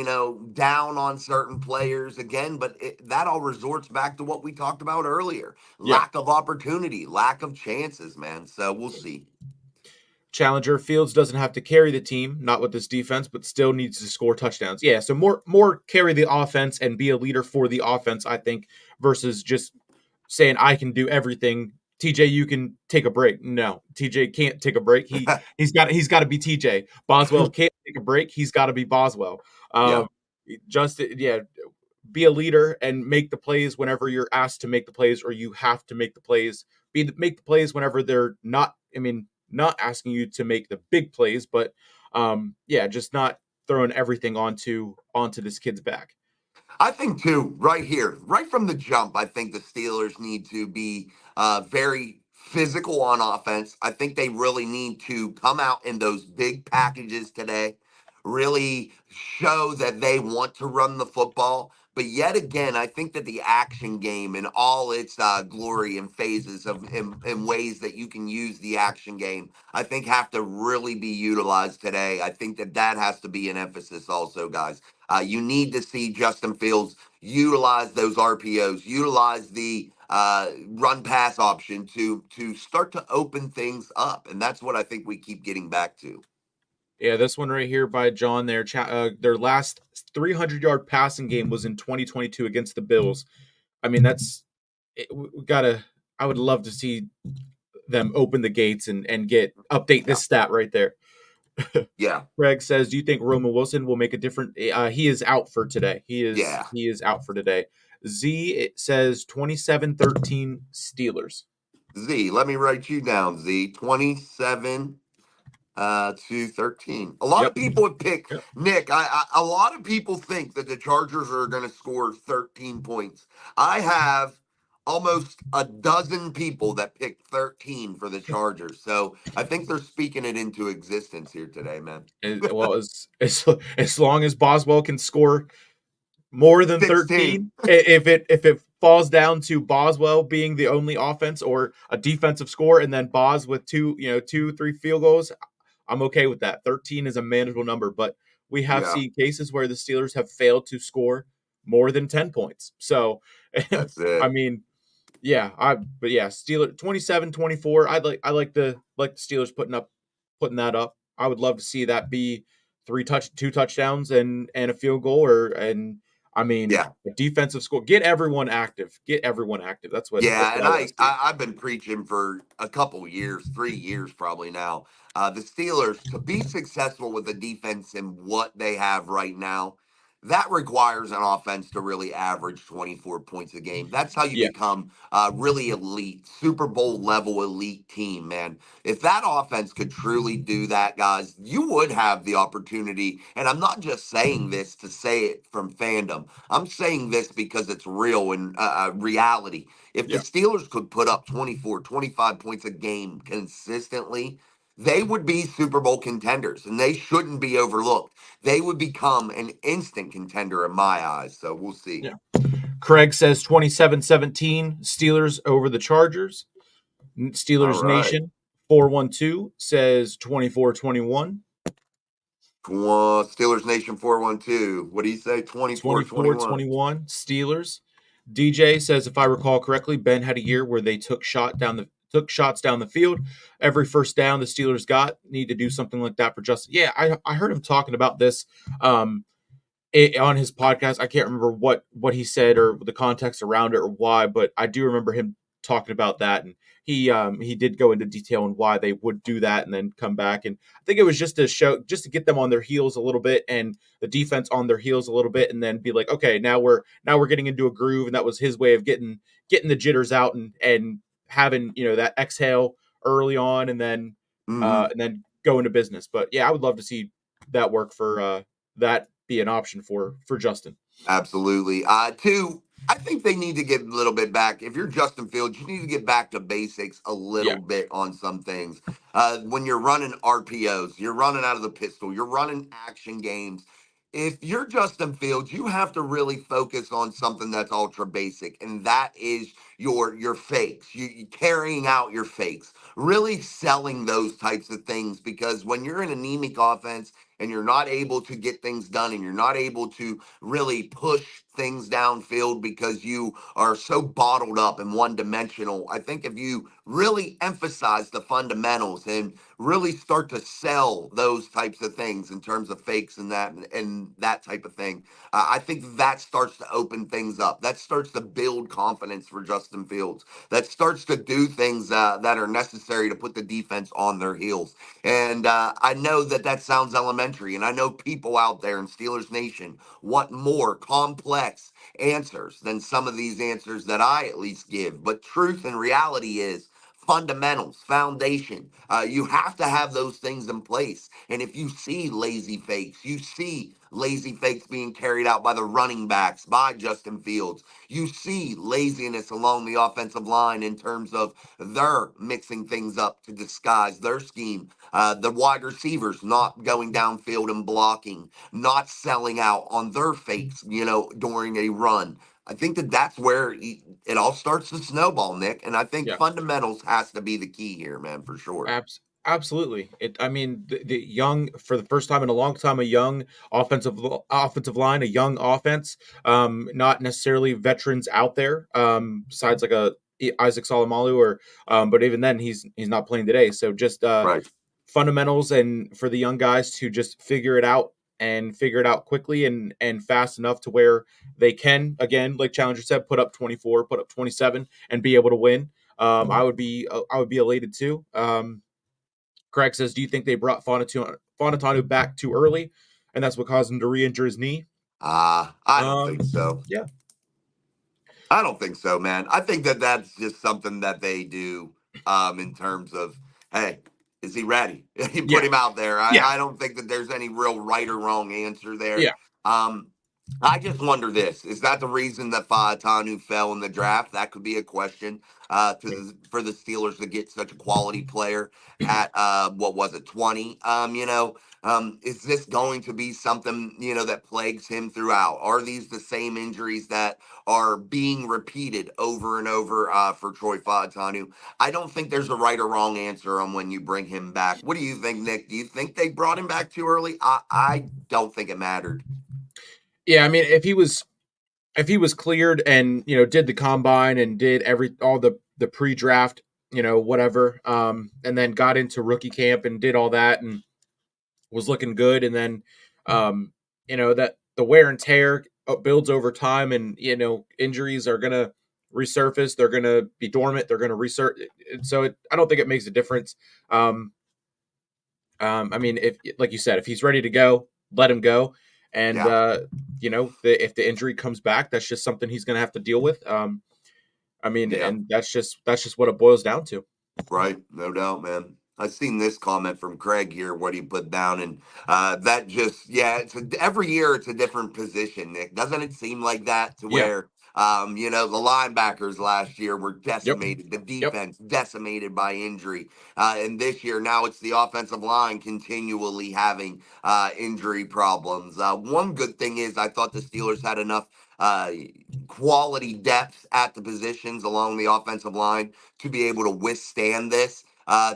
down on certain players again, but that all resorts back to what we talked about earlier: Yeah. lack of opportunity, lack of chances, man. So we'll see. Challenger Fields doesn't have to carry the team, not with this defense, but still needs to score touchdowns. Yeah, so more carry the offense and be a leader for the offense, I think, versus just saying I can do everything. TJ, you can take a break. No, TJ can't take a break. He's got to be TJ. Boswell can't take a break. He's got to be Boswell. Yeah. Um, just yeah, be a leader and make the plays whenever you're asked to make the plays, or you have to make the plays. Make the plays whenever they're not. I mean, not asking you to make the big plays, but yeah, just not throwing everything onto this kid's back. I think too, right here, right from the jump, I think the Steelers need to be very physical on offense. I think they really need to come out in those big packages today, really show that they want to run the football. But yet again, I think that the action game in all its glory and phases of in ways that you can use the action game, I think have to really be utilized today. I think that that has to be an emphasis also, guys. You need to see Justin Fields utilize those RPOs, utilize the run pass option to start to open things up, and that's what I think we keep getting back to. Yeah, this one right here by John. Their last 300-yard passing game was in 2022 against the Bills. I mean, we gotta. I would love to see them open the gates and get update Yeah, this stat right there. yeah, Greg says, "Do you think Roman Wilson will make a difference?" He is out for today. yeah. He is out for today. Z it says 27-13 Steelers. Z, let me write you down. Z 27 to 13. A lot of Yep. people have picked Yep. Nick. A lot of people think that the Chargers are going to score 13 points. I have almost a dozen people that picked 13 for the Chargers. So I think they're speaking it into existence here today, man. Well, as long as Boswell can score more than 16. 13, if it falls down to Boswell being the only offense or a defensive score, and then Bos with two, 3 field goals, I'm okay with that. 13 is a manageable number, but we have Yeah, seen cases where the Steelers have failed to score more than 10 points. So, that's I it. mean, yeah, but yeah, Steelers 27-24. I like the Steelers putting that up. I would love to see that be two touchdowns and a field goal, and I mean Yeah. a defensive score. Get everyone active. Get everyone active. That's Yeah, what and I want to see. I've been preaching for a couple years, 3 years probably now. The Steelers to be successful with the defense and what they have right now, that requires an offense to really average 24 points a game. That's how you Yeah, become really elite, Super Bowl level elite team, man. If that offense could truly do that, guys, you would have the opportunity. And I'm not just saying this to say it from fandom. I'm saying this because it's real and reality. If the yeah, Steelers could put up 24, 25 points a game consistently, they would be Super Bowl contenders and they shouldn't be overlooked. They would become an instant contender in my eyes. So we'll see. yeah. Craig says 27-17 Steelers over the Chargers. All Steelers right. Nation 412 says 24-21. Steelers Nation 412. What do you say? 24 21. 24-21 Steelers. DJ says, if I recall correctly, Ben had a year where they took shots down the field. Every first down the Steelers got need to do something like that for Justin. Yeah, I heard him talking about this on his podcast. I can't remember what he said or the context around it or why, but I do remember him talking about that, and he did go into detail on why they would do that and then come back. And I think it was just to get them on their heels a little bit and the defense on their heels a little bit, and then be like, okay, now we're getting into a groove, and that was his way of getting the jitters out and having that exhale early on, Mm-hmm. and then go into business. But yeah, I would love to see that work for that be an option for Justin. Absolutely. Two, I think they need to get a little bit back. If you're Justin Fields, you need to get back to basics a little Yeah, bit on some things. When you're running RPOs, you're running out of the pistol, you're running action games. If you're Justin Fields, you have to really focus on something that's ultra basic, and that is your fakes. You carrying out your fakes, really selling those types of things. Because when you're an anemic offense and you're not able to get things done, and you're not able to really push things downfield because you are so bottled up and one dimensional. I think if you really emphasize the fundamentals and really start to sell those types of things in terms of fakes and that type of thing, I think that starts to open things up. That starts to build confidence for Justin Fields. That starts to do things that are necessary to put the defense on their heels. And I know that that sounds elementary elementary. And I know people out there in Steelers Nation want more complex answers than some of these answers that I at least give. But truth and reality is fundamentals, foundation. You have to have those things in place. And if you see lazy fakes, you see lazy fakes being carried out by the running backs, by Justin Fields. You see laziness along the offensive line in terms of they're mixing things up to disguise their scheme. The wide receivers not going downfield and blocking, not selling out on their fakes, during a run. I think that that's where it all starts to snowball, Nick. And I think Yeah. fundamentals has to be the key here, man, for sure. Absolutely. I mean, the young, for the first time in a long time, a young offensive line, a young offense. Not necessarily veterans out there. Besides like a Isaac Salamalu, but even then, he's not playing today. So just Right. fundamentals, and for the young guys to just figure it out and figure it out quickly and fast enough to where they can, again, like Challenger said, put up 24, put up 27, and be able to win. I would be elated too. Craig says, "Do you think they brought Fonatanu back too early, and that's what caused him to re-injure his knee?" I don't think so. Yeah, I don't think so, man. I think that that's just something that they do in terms of, hey, is he ready? You put yeah, him out there. yeah, I don't think that there's any real right or wrong answer there. yeah. Um, I just wonder this. Is that the reason that Faatanu fell in the draft? That could be a question for the Steelers to get such a quality player at, what was it, 20? Is this going to be something, that plagues him throughout? Are these the same injuries that are being repeated over and over for Troy Fautanu? I don't think there's a right or wrong answer on when you bring him back. What do you think, Nick? Do you think they brought him back too early? I don't think it mattered. Yeah, I mean, if he was cleared and did the combine and did all the pre-draft, whatever, and then got into rookie camp and did all that and was looking good, and then that the wear and tear builds over time, and injuries are gonna resurface, they're gonna be dormant, they're gonna resurface. So I don't think it makes a difference. um I mean, if, like you said, if he's ready to go, let him go. And Yeah. if the injury comes back, that's just something he's going to have to deal with. I mean, Yeah. and that's just what it boils down to. Right, no doubt, man. I've seen this comment from Craig here, what he put down, and that just, yeah, every year it's a different position, Nick. Doesn't it seem like that to Yeah. where, the linebackers last year were Yep. decimated, the Yep. defense decimated by injury, and this year now it's the offensive line continually having injury problems. One good thing is I thought the Steelers had enough uh, quality depth at the positions along the offensive line to be able to withstand this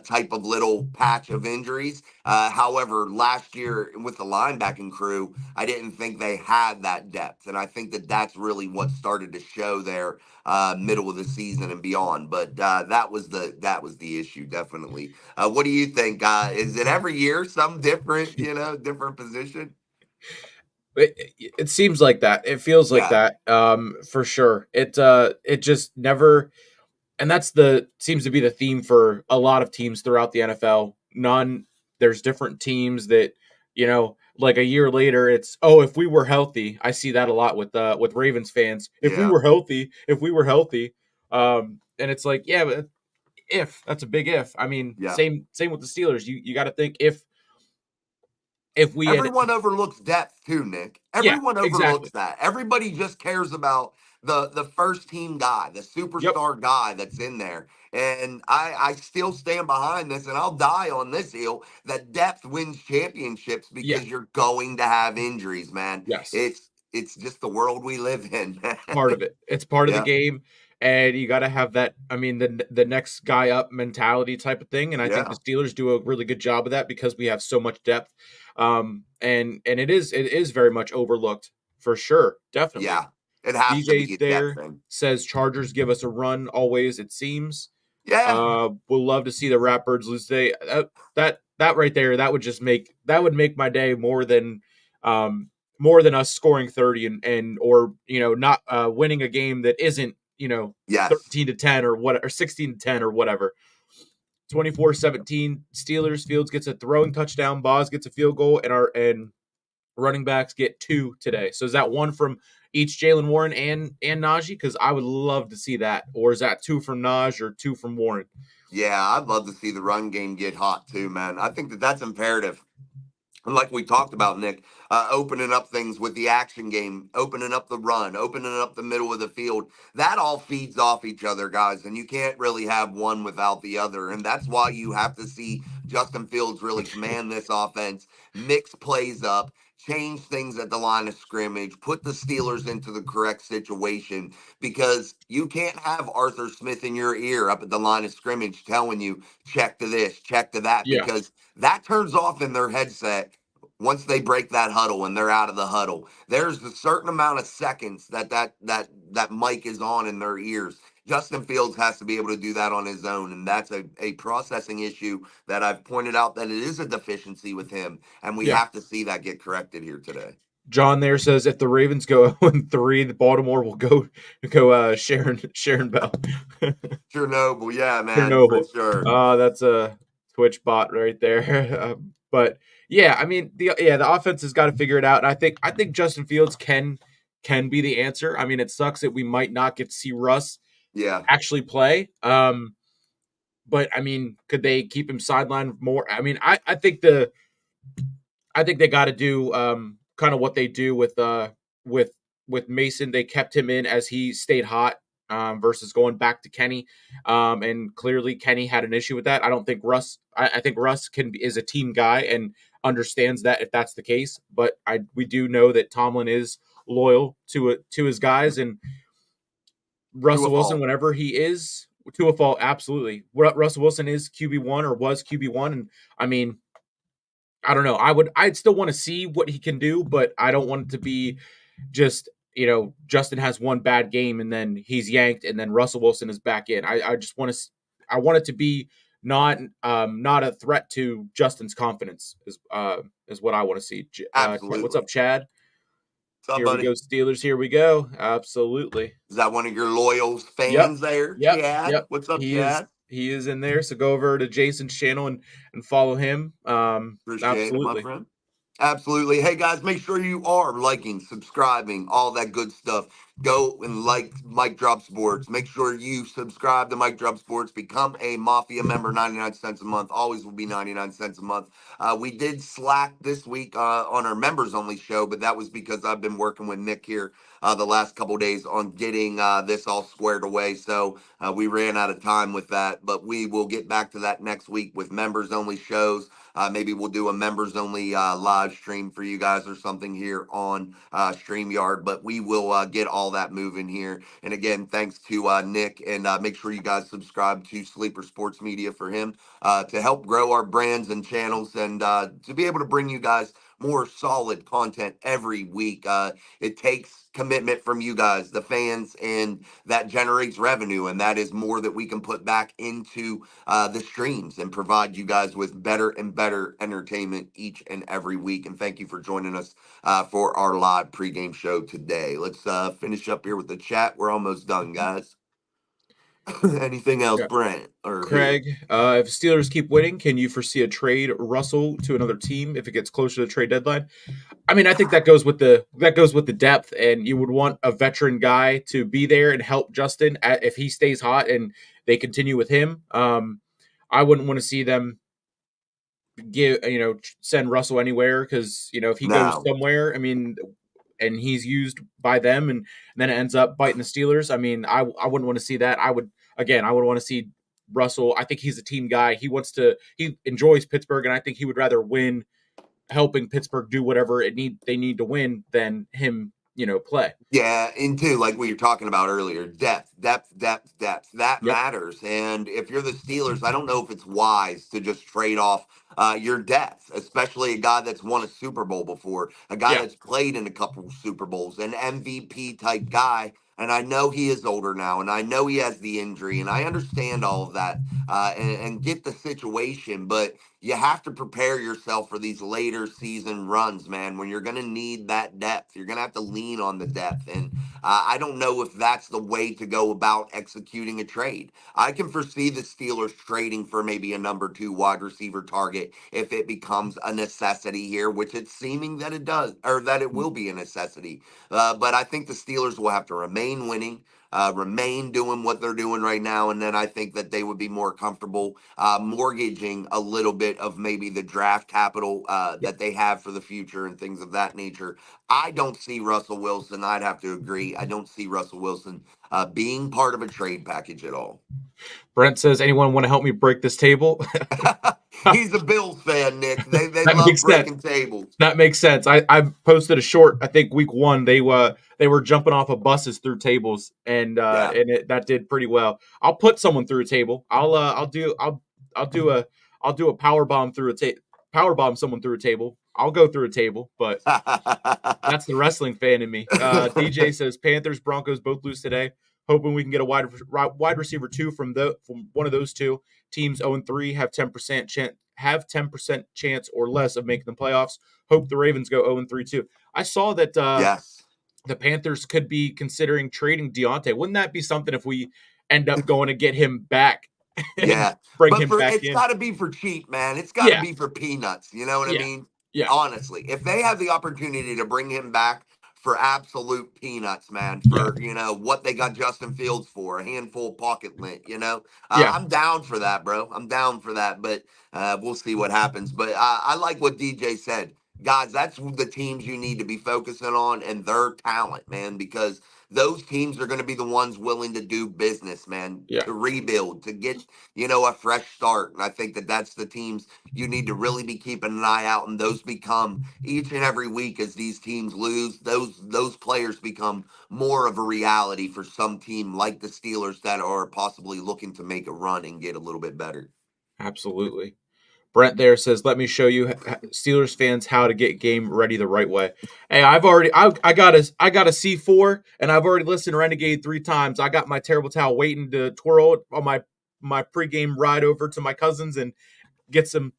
type of little patch of injuries. However, last year with the linebacking crew, I didn't think they had that depth, and I think that that's really what started to show there middle of the season and beyond. But that was the issue, definitely. What do you think? Is it every year some different, different position? It seems like that. It feels like Yeah, that. For sure. It just never. And that's the seems to be the theme for a lot of teams throughout the NFL. There's different teams that, like a year later, it's, oh, if we were healthy. I see that a lot with Ravens fans. If we yeah, were healthy, if we were healthy. And it's like, yeah, but if that's a big if. I mean, yeah. same with the Steelers. You got to think if we had. Everyone overlooks depth too, Nick. Yeah, Everyone exactly. overlooks that. Everybody just cares about the first team guy, the Yep. superstar guy that's in there. And I still stand behind this, and I'll die on this hill that depth wins championships Yeah. because you're going to have injuries, man. Yes. It's just the world we live in. Part of it. It's part of the Yeah, game, and you got to have that. I mean, the next guy up mentality type of thing, and I think the yeah, Steelers do a really good job of that because we have so much depth. And it is very much overlooked for sure, definitely. yeah. It has to DJ be a depth there thing. says Chargers give us a run always. It seems. Yeah, We'll love to see the Ratbirds lose today. That right there, that would make my day um more than us scoring 30 and or not winning a game that isn't yes. 13-10 or what, or 16-10 or whatever. 24-17 Steelers. Fields gets a throwing touchdown. Boz gets a field goal, and running backs get 2 today. So is that 1 from each Jalen Warren and Najee? Because I would love to see that. Or is that 2 from Naj or 2 from Warren? Yeah, I'd love to see the run game get hot too, man. I think that that's imperative. And like we talked about, Nick, opening up things with the action game, opening up the run, opening up the middle of the field. That all feeds off each other, guys. And you can't really have one without the other. And that's why you have to see Justin Fields really command this offense, mix plays up, change things at the line of scrimmage, put the Steelers into the correct situation, because you can't have Arthur Smith in your ear up at the line of scrimmage telling you, check to this, check to that, Yeah. because that turns off in their headset once they break that huddle and they're out of the huddle. There's a certain amount of seconds that mic is on in their ears. Justin Fields has to be able to do that on his own, and that's a processing issue that I've pointed out that it is a deficiency with him, and we Yeah. have to see that get corrected here today. John there says if the Ravens go 0-3, the Baltimore will go Sharon Bell. Chernobyl, yeah, man, for Chernobyl. sure. That's a Twitch bot right there. But yeah, I mean the offense has got to figure it out, and I think Justin Fields can be the answer. I mean, it sucks that we might not get to see Russ Yeah, actually play. But I mean, could they keep him sidelined more? I mean, I think they got to do kind of what they do with with Mason. They kept him in as he stayed hot versus going back to Kenny. And clearly Kenny had an issue with that. I don't think Russ. I think Russ is a team guy and understands that if that's the case. But we do know that Tomlin is loyal to his guys, and to a Russell Wilson, fault. whenever he is to a fault, absolutely. Russell Wilson is QB1 or was QB1, and I mean, I don't know. I'd still want to see what he can do, but I don't want it to be just, Justin has one bad game and then he's yanked and then Russell Wilson is back in. I just want to I want it to be not a threat to Justin's confidence is what I want to see. What's Absolutely. up, Chad? What's up, Here we buddy? go, Steelers. Here we go. Absolutely. Is that one of your loyal Yep. fans there, Yep. Chad? Yep. What's up, He is Chad? he is in there. So go over to Jason's channel and follow him. Appreciate it, my Absolutely. friend. Absolutely. Hey guys, make sure you are liking, subscribing, all that good stuff. Go and like Mike Drop Sports. Make sure you subscribe to Mike Drop Sports. Become a Mafia member, 99 cents a month. Always will be 99 cents a month. We did slack this week on our members only show, but that was because I've been working with Nick here the last couple days on getting this all squared away. So we ran out of time with that, but we will get back to that next week with members only shows. Maybe we'll do a members only live stream for you guys or something here on StreamYard, but we will get all that moving here. And again, thanks to Nick, and make sure you guys subscribe to Sleeper Sports Media for him to help grow our brands and channels and to be able to bring you guys more solid content every week. It takes commitment from you guys, the fans, and that generates revenue, and that is more that we can put back into the streams and provide you guys with better and better entertainment each and every week. And thank you for joining us for our live pregame show today. Let's finish up here with the chat. We're almost done, guys. Anything else, Yeah. Brent or who? Craig, if Steelers keep winning, can you foresee a trade Russell to another team if it gets closer to the trade deadline? I mean, I think that goes with the depth, and you would want a veteran guy to be there and help Justin if he stays hot and they continue with him. I wouldn't want to see them send Russell anywhere because if he goes No. somewhere, I mean, and he's used by them and then it ends up biting the Steelers. I mean, I wouldn't want to see that. I would want to see Russell. I think he's a team guy. He enjoys Pittsburgh, and I think he would rather win helping Pittsburgh do whatever they need to win than him, play. Yeah, and two, like we were talking about earlier, depth, depth, depth, depth. That Yep. matters. And if you're the Steelers, I don't know if it's wise to just trade off your depth, especially a guy that's won a Super Bowl before, a guy Yeah. that's played in a couple Super Bowls, an MVP type guy. And I know he is older now, and I know he has the injury, and I understand all of that, and get the situation. But you have to prepare yourself for these later season runs, man. When you're going to need that depth, you're going to have to lean on the depth. And I don't know if that's the way to go about executing a trade. I can foresee the Steelers trading for maybe a number 2 wide receiver target if it becomes a necessity here, which it's seeming that it does, or that it will be a necessity. But I think the Steelers will have to remain winning, remain doing what they're doing right now. And then I think that they would be more comfortable mortgaging a little bit of maybe the draft capital Yeah. that they have for the future and things of that nature. I don't see Russell Wilson. I'd have to agree. I don't see Russell Wilson being part of a trade package at all. Brent says, anyone want to help me break this table? He's a Bills fan, Nick. They That love makes sense. breaking tables. That makes sense. I posted a short. I think week 1 they were jumping off of buses through tables, and Yeah. that did pretty well. I'll put someone through a table. I'll do a power bomb power bomb someone through a table. I'll go through a table, but that's the wrestling fan in me. DJ says Panthers Broncos both lose today. Hoping we can get a wide receiver 2 from one of those two teams. 0-3 have 10% chance or less of making the playoffs. Hope the Ravens go 0-3 too. I saw that Yes. the Panthers could be considering trading Deontay. Wouldn't that be something if we end up going to get him back and Yeah, bring but him for back it's in? got to be for cheap, man. It's got to Yeah, be for peanuts. You know what I yeah, mean? yeah, Honestly, if they have the opportunity to bring him back for absolute peanuts, man, yeah, for what they got Justin Fields for, a handful of pocket lint, yeah. I'm down for that, bro. I'm down for that, but we'll see what happens. But I like what DJ said, guys. That's the teams you need to be focusing on and their talent, man, because those teams are going to be the ones willing to do business, man, Yeah. to rebuild, to get a fresh start. And I think that that's the teams you need to really be keeping an eye out. And those become each and every week as these teams lose, those players become more of a reality for some team like the Steelers that are possibly looking to make a run and get a little bit better. Absolutely. Brent there says, "Let me show you Steelers fans how to get game ready the right way." Hey, I got a C4, and I've already listened to Renegade 3 times. I got my terrible towel waiting to twirl it on my pregame ride over to my cousins and get some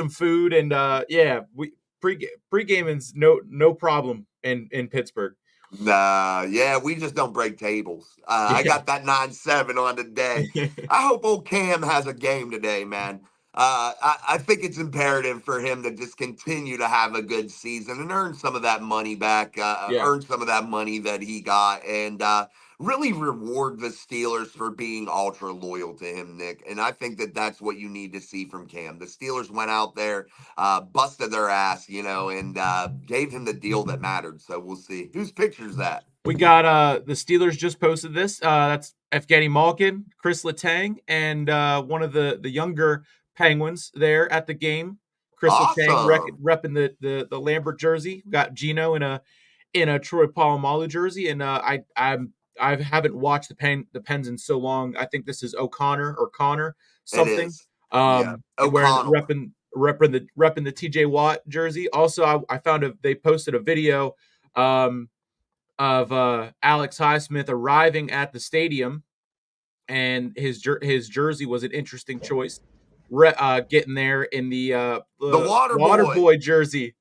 food, and yeah, we pregame is no problem in Pittsburgh. Nah, yeah, we just don't break tables. I Yeah. got that 9-7 on today. I hope old Cam has a game today, man. I think it's imperative for him to just continue to have a good season and earn some of that money back, Yeah, earn some of that money that he got, and really reward the Steelers for being ultra loyal to him, Nick. And I think that that's what you need to see from Cam. The Steelers went out there, busted their ass, and gave him the deal that mattered. So we'll see. Whose picture's that? we got the Steelers just posted this. That's Evgeny Malkin, Chris Letang, and one of the younger Penguins there at the game. Chris Letang Awesome. repping the Lambert jersey. We got Gino in a Troy Polamalu jersey, and I haven't watched the Pens in so long. I think this is O'Connor or Connor It something. is. Yeah. Wearing O'Connell. repping the TJ Watt jersey. Also, I found they posted a video of Alex Highsmith arriving at the stadium, and his jersey was an interesting choice. Getting there in The the water Water boy. Boy jersey.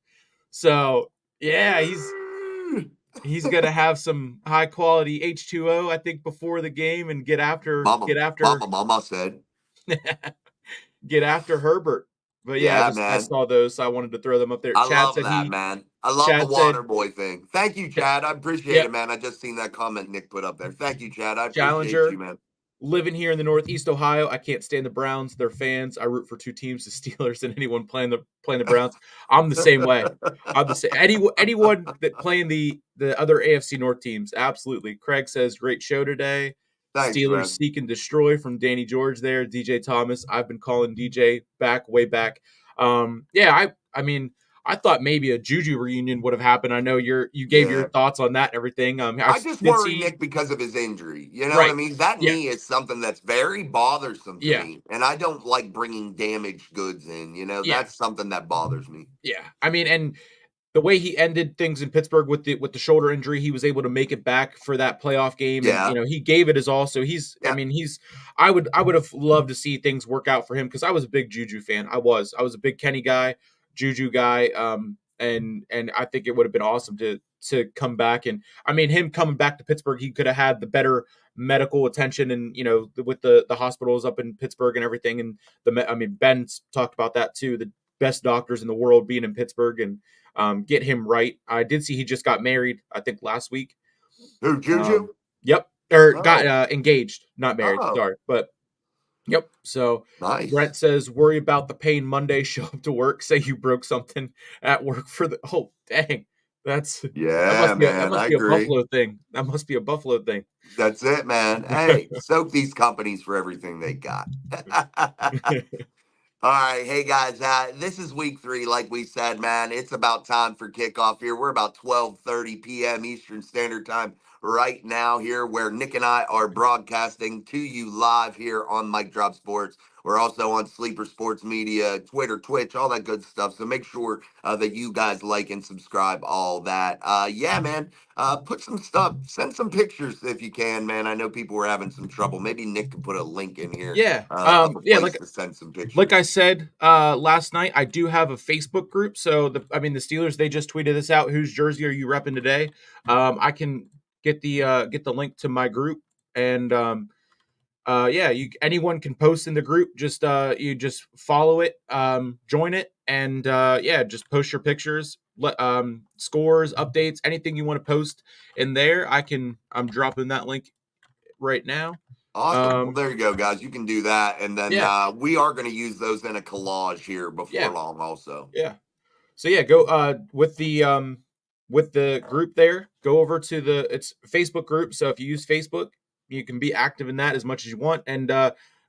So yeah, he's gonna have some high quality H2O, I think, before the game, and Mama said. get after Herbert. But yeah, Yeah, I man. saw those, so I wanted to throw them up there. I love that, man. I love the Chad said, water boy thing. Thank you, Chad. I appreciate "Yep, it, man. I just seen that comment Nick put up there. Thank you, Chad. I appreciate you, Challenger, man. living here in the Northeast Ohio, I can't stand the Browns. They're fans. I root for 2 teams, the Steelers and anyone playing the Browns. I'm the same way. I'm the same. Anyone that playing the other AFC North teams, absolutely." Craig says, "Great show today." Thanks, Steelers man. seek and destroy from Danny George there. DJ Thomas. I've been calling DJ way back. Yeah, I mean, I thought maybe a Juju reunion would have happened. I know you gave your Yeah. thoughts on that and everything. I just Did worry, see Nick, because of his injury. You know what I right. mean? That Yeah, knee is something that's very bothersome to yeah, me. And I don't like bringing damaged goods in. yeah. That's something that bothers me. Yeah, I mean, and the way he ended things in Pittsburgh with the shoulder injury, he was able to make it back for that playoff game, and Yeah. he gave it his all. So I Yeah. mean, I would have loved to see things work out for him because I was a big Juju fan. I was a big Kenny guy, Juju guy, and I think it would have been awesome to come back. And I mean, him coming back to Pittsburgh, he could have had the better medical attention, and with the hospitals up in Pittsburgh and everything, and I mean, Ben's talked about that too. The best doctors in the world being in Pittsburgh, and get him right. I did see he just got married, I think last week. Who, Juju? Yep, or got Oh. engaged, not married. Oh. Sorry, but yep. So Nice. Brent says, "Worry about the pain Monday. Show up to work. Say you broke something at work for the." Oh, dang, that Yeah, must be man. I a agree. Buffalo thing. That must be a Buffalo thing. That's it, man. Hey, soak these companies for everything they got. All right, hey guys, this is week 3. Like we said, man, it's about time for kickoff here. We're about 12:30 p.m. Eastern Standard Time right now here, where Nick and I are broadcasting to you live here on Mike Drop Sports. We're also on Sleeper Sports Media, Twitter, Twitch, all that good stuff. So make sure that you guys like and subscribe, all that. Yeah, man, put some stuff, send some pictures if you can, man. I know people were having some trouble. Maybe Nick could put a link in here Yeah, of a yeah. place to send some Like pictures. I said last night, I do have a Facebook group. So the Steelers, they just tweeted this out. Whose jersey are you repping today? I can get the link to my group, and yeah, anyone can post in the group. Just you just follow it, join it, and yeah, just post your pictures, scores, updates, anything you want to post in there. I'm dropping that link right now. Awesome. Well, Um, there you go, guys. You can do that. And then yeah, we are going to use those in a collage here before yeah, long, also. yeah. So yeah, go with the group there. Go over to it's Facebook group. So if you use Facebook, you can be active in that as much as you want, and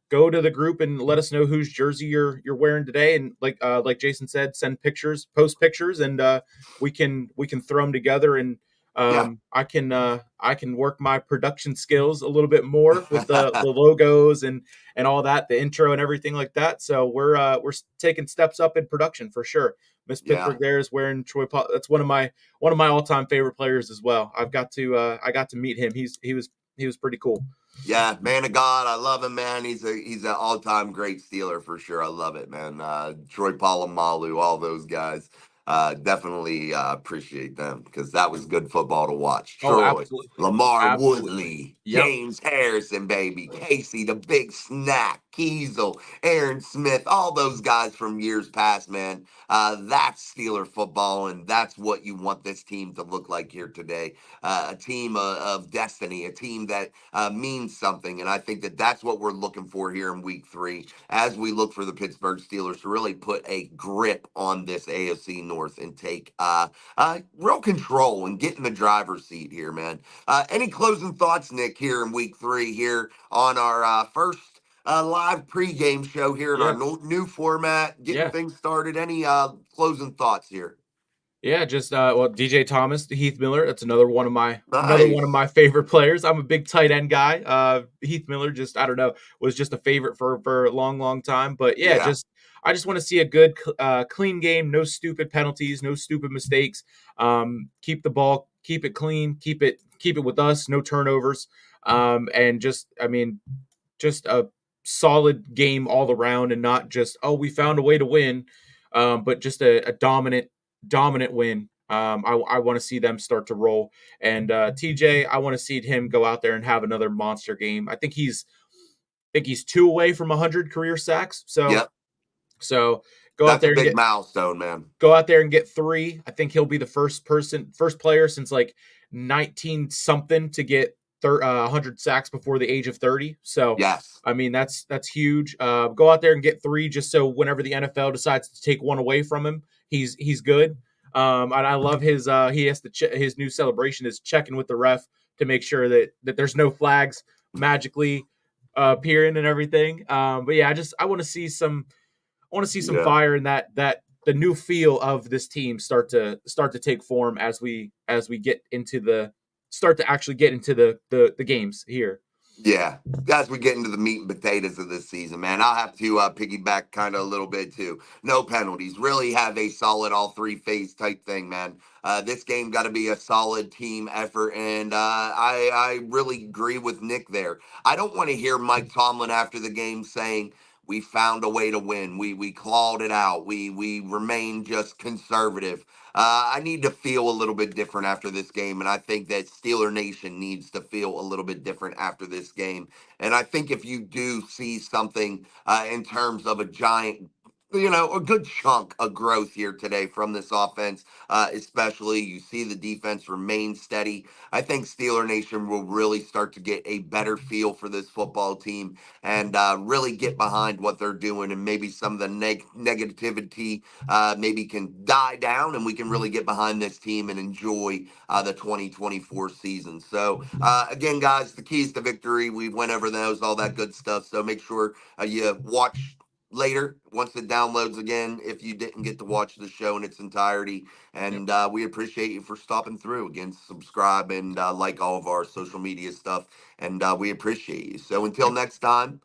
go to the group and let us know whose jersey you're wearing today. And like Jason said, send pictures, post pictures, and we can throw them together. And Yeah. I can work my production skills a little bit more with the logos and all that, the intro and everything like that. So we're taking steps up in production for sure. Miss Yeah. Pittsburgh there is wearing Troy Paul. That's one of my all time favorite players as well. I got to meet him. He was pretty cool. Yeah, man of God, I love him, man. He's an all time great Steeler for sure. I love it, man. Troy Polamalu, all those guys. Definitely appreciate them because that was good football to watch. Oh, Troy, absolutely, Lamar absolutely. Woodley, Yep. James Harrison, baby, Casey, the Big Snack, Kiesel, Aaron Smith, all those guys from years past, man. That's Steeler football, and that's what you want this team to look like here today. A team of destiny, a team that means something. And I think that that's what we're looking for here in week 3 as we look for the Pittsburgh Steelers to really put a grip on this AFC North and take real control and get in the driver's seat here, man. Any closing thoughts, Nick, here in week 3 here on our first live pregame show here in our Yeah. new format, getting Yeah. things started? Any closing thoughts here? Yeah, just DJ Thomas, Heath Miller. That's another one of Nice. my favorite players. I'm a big tight end guy. Heath Miller, just I don't know, was just a favorite for a long, long time. But yeah, Yeah. just I just want to see a good, clean game. No stupid penalties, no stupid mistakes. Keep the ball, keep it clean, keep it with us. No turnovers. And just I mean, just a solid game all around, and not just we found a way to win, but just a dominant win. I want to see them start to roll, and TJ, I want to see him go out there and have another monster game. I think he's 2 away from 100 career sacks. So Yep. so go out That's a there and big get milestone, man. go out there and get 3. I think he'll be the first player since like 19 something to get 100 sacks before the age of 30. So, Yes. I mean, that's huge. Go out there and get 3 just so whenever the NFL decides to take one away from him, he's good. And I love he has to his new celebration is checking with the ref to make sure that there's no flags magically appearing and everything. But yeah, I want to see some Yeah. fire in that the new feel of this team start to take form as we get into the start to actually get into the games here. Yeah. As we get into the meat and potatoes of this season, man, I'll have to piggyback kind of a little bit too. No penalties. Really have a solid all three phase type thing, man. This game got to be a solid team effort, and I really agree with Nick there. I don't want to hear Mike Tomlin after the game saying we found a way to win. We clawed it out. We remained just conservative. I need to feel a little bit different after this game, and I think that Steeler Nation needs to feel a little bit different after this game. And I think if you do see something in terms of a giant, a good chunk of growth here today from this offense, especially you see the defense remain steady. I think Steeler Nation will really start to get a better feel for this football team and really get behind what they're doing, and maybe some of the negativity maybe can die down, and we can really get behind this team and enjoy the 2024 season. So, again, guys, the keys to victory, we went over those, all that good stuff. So make sure you watch later once it downloads again if you didn't get to watch the show in its entirety. Yep. And we appreciate you for stopping through. Again, subscribe and like all of our social media stuff. And we appreciate you. So until Yep. next time,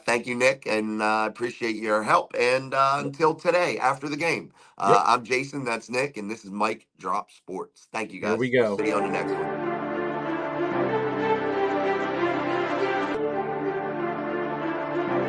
thank you, Nick, and I appreciate your help. And Yep. until today, after the game, Yep. I'm Jason, that's Nick, and this is Mike Drop Sports. Thank you, Here guys. we We'll go. see you on the next one.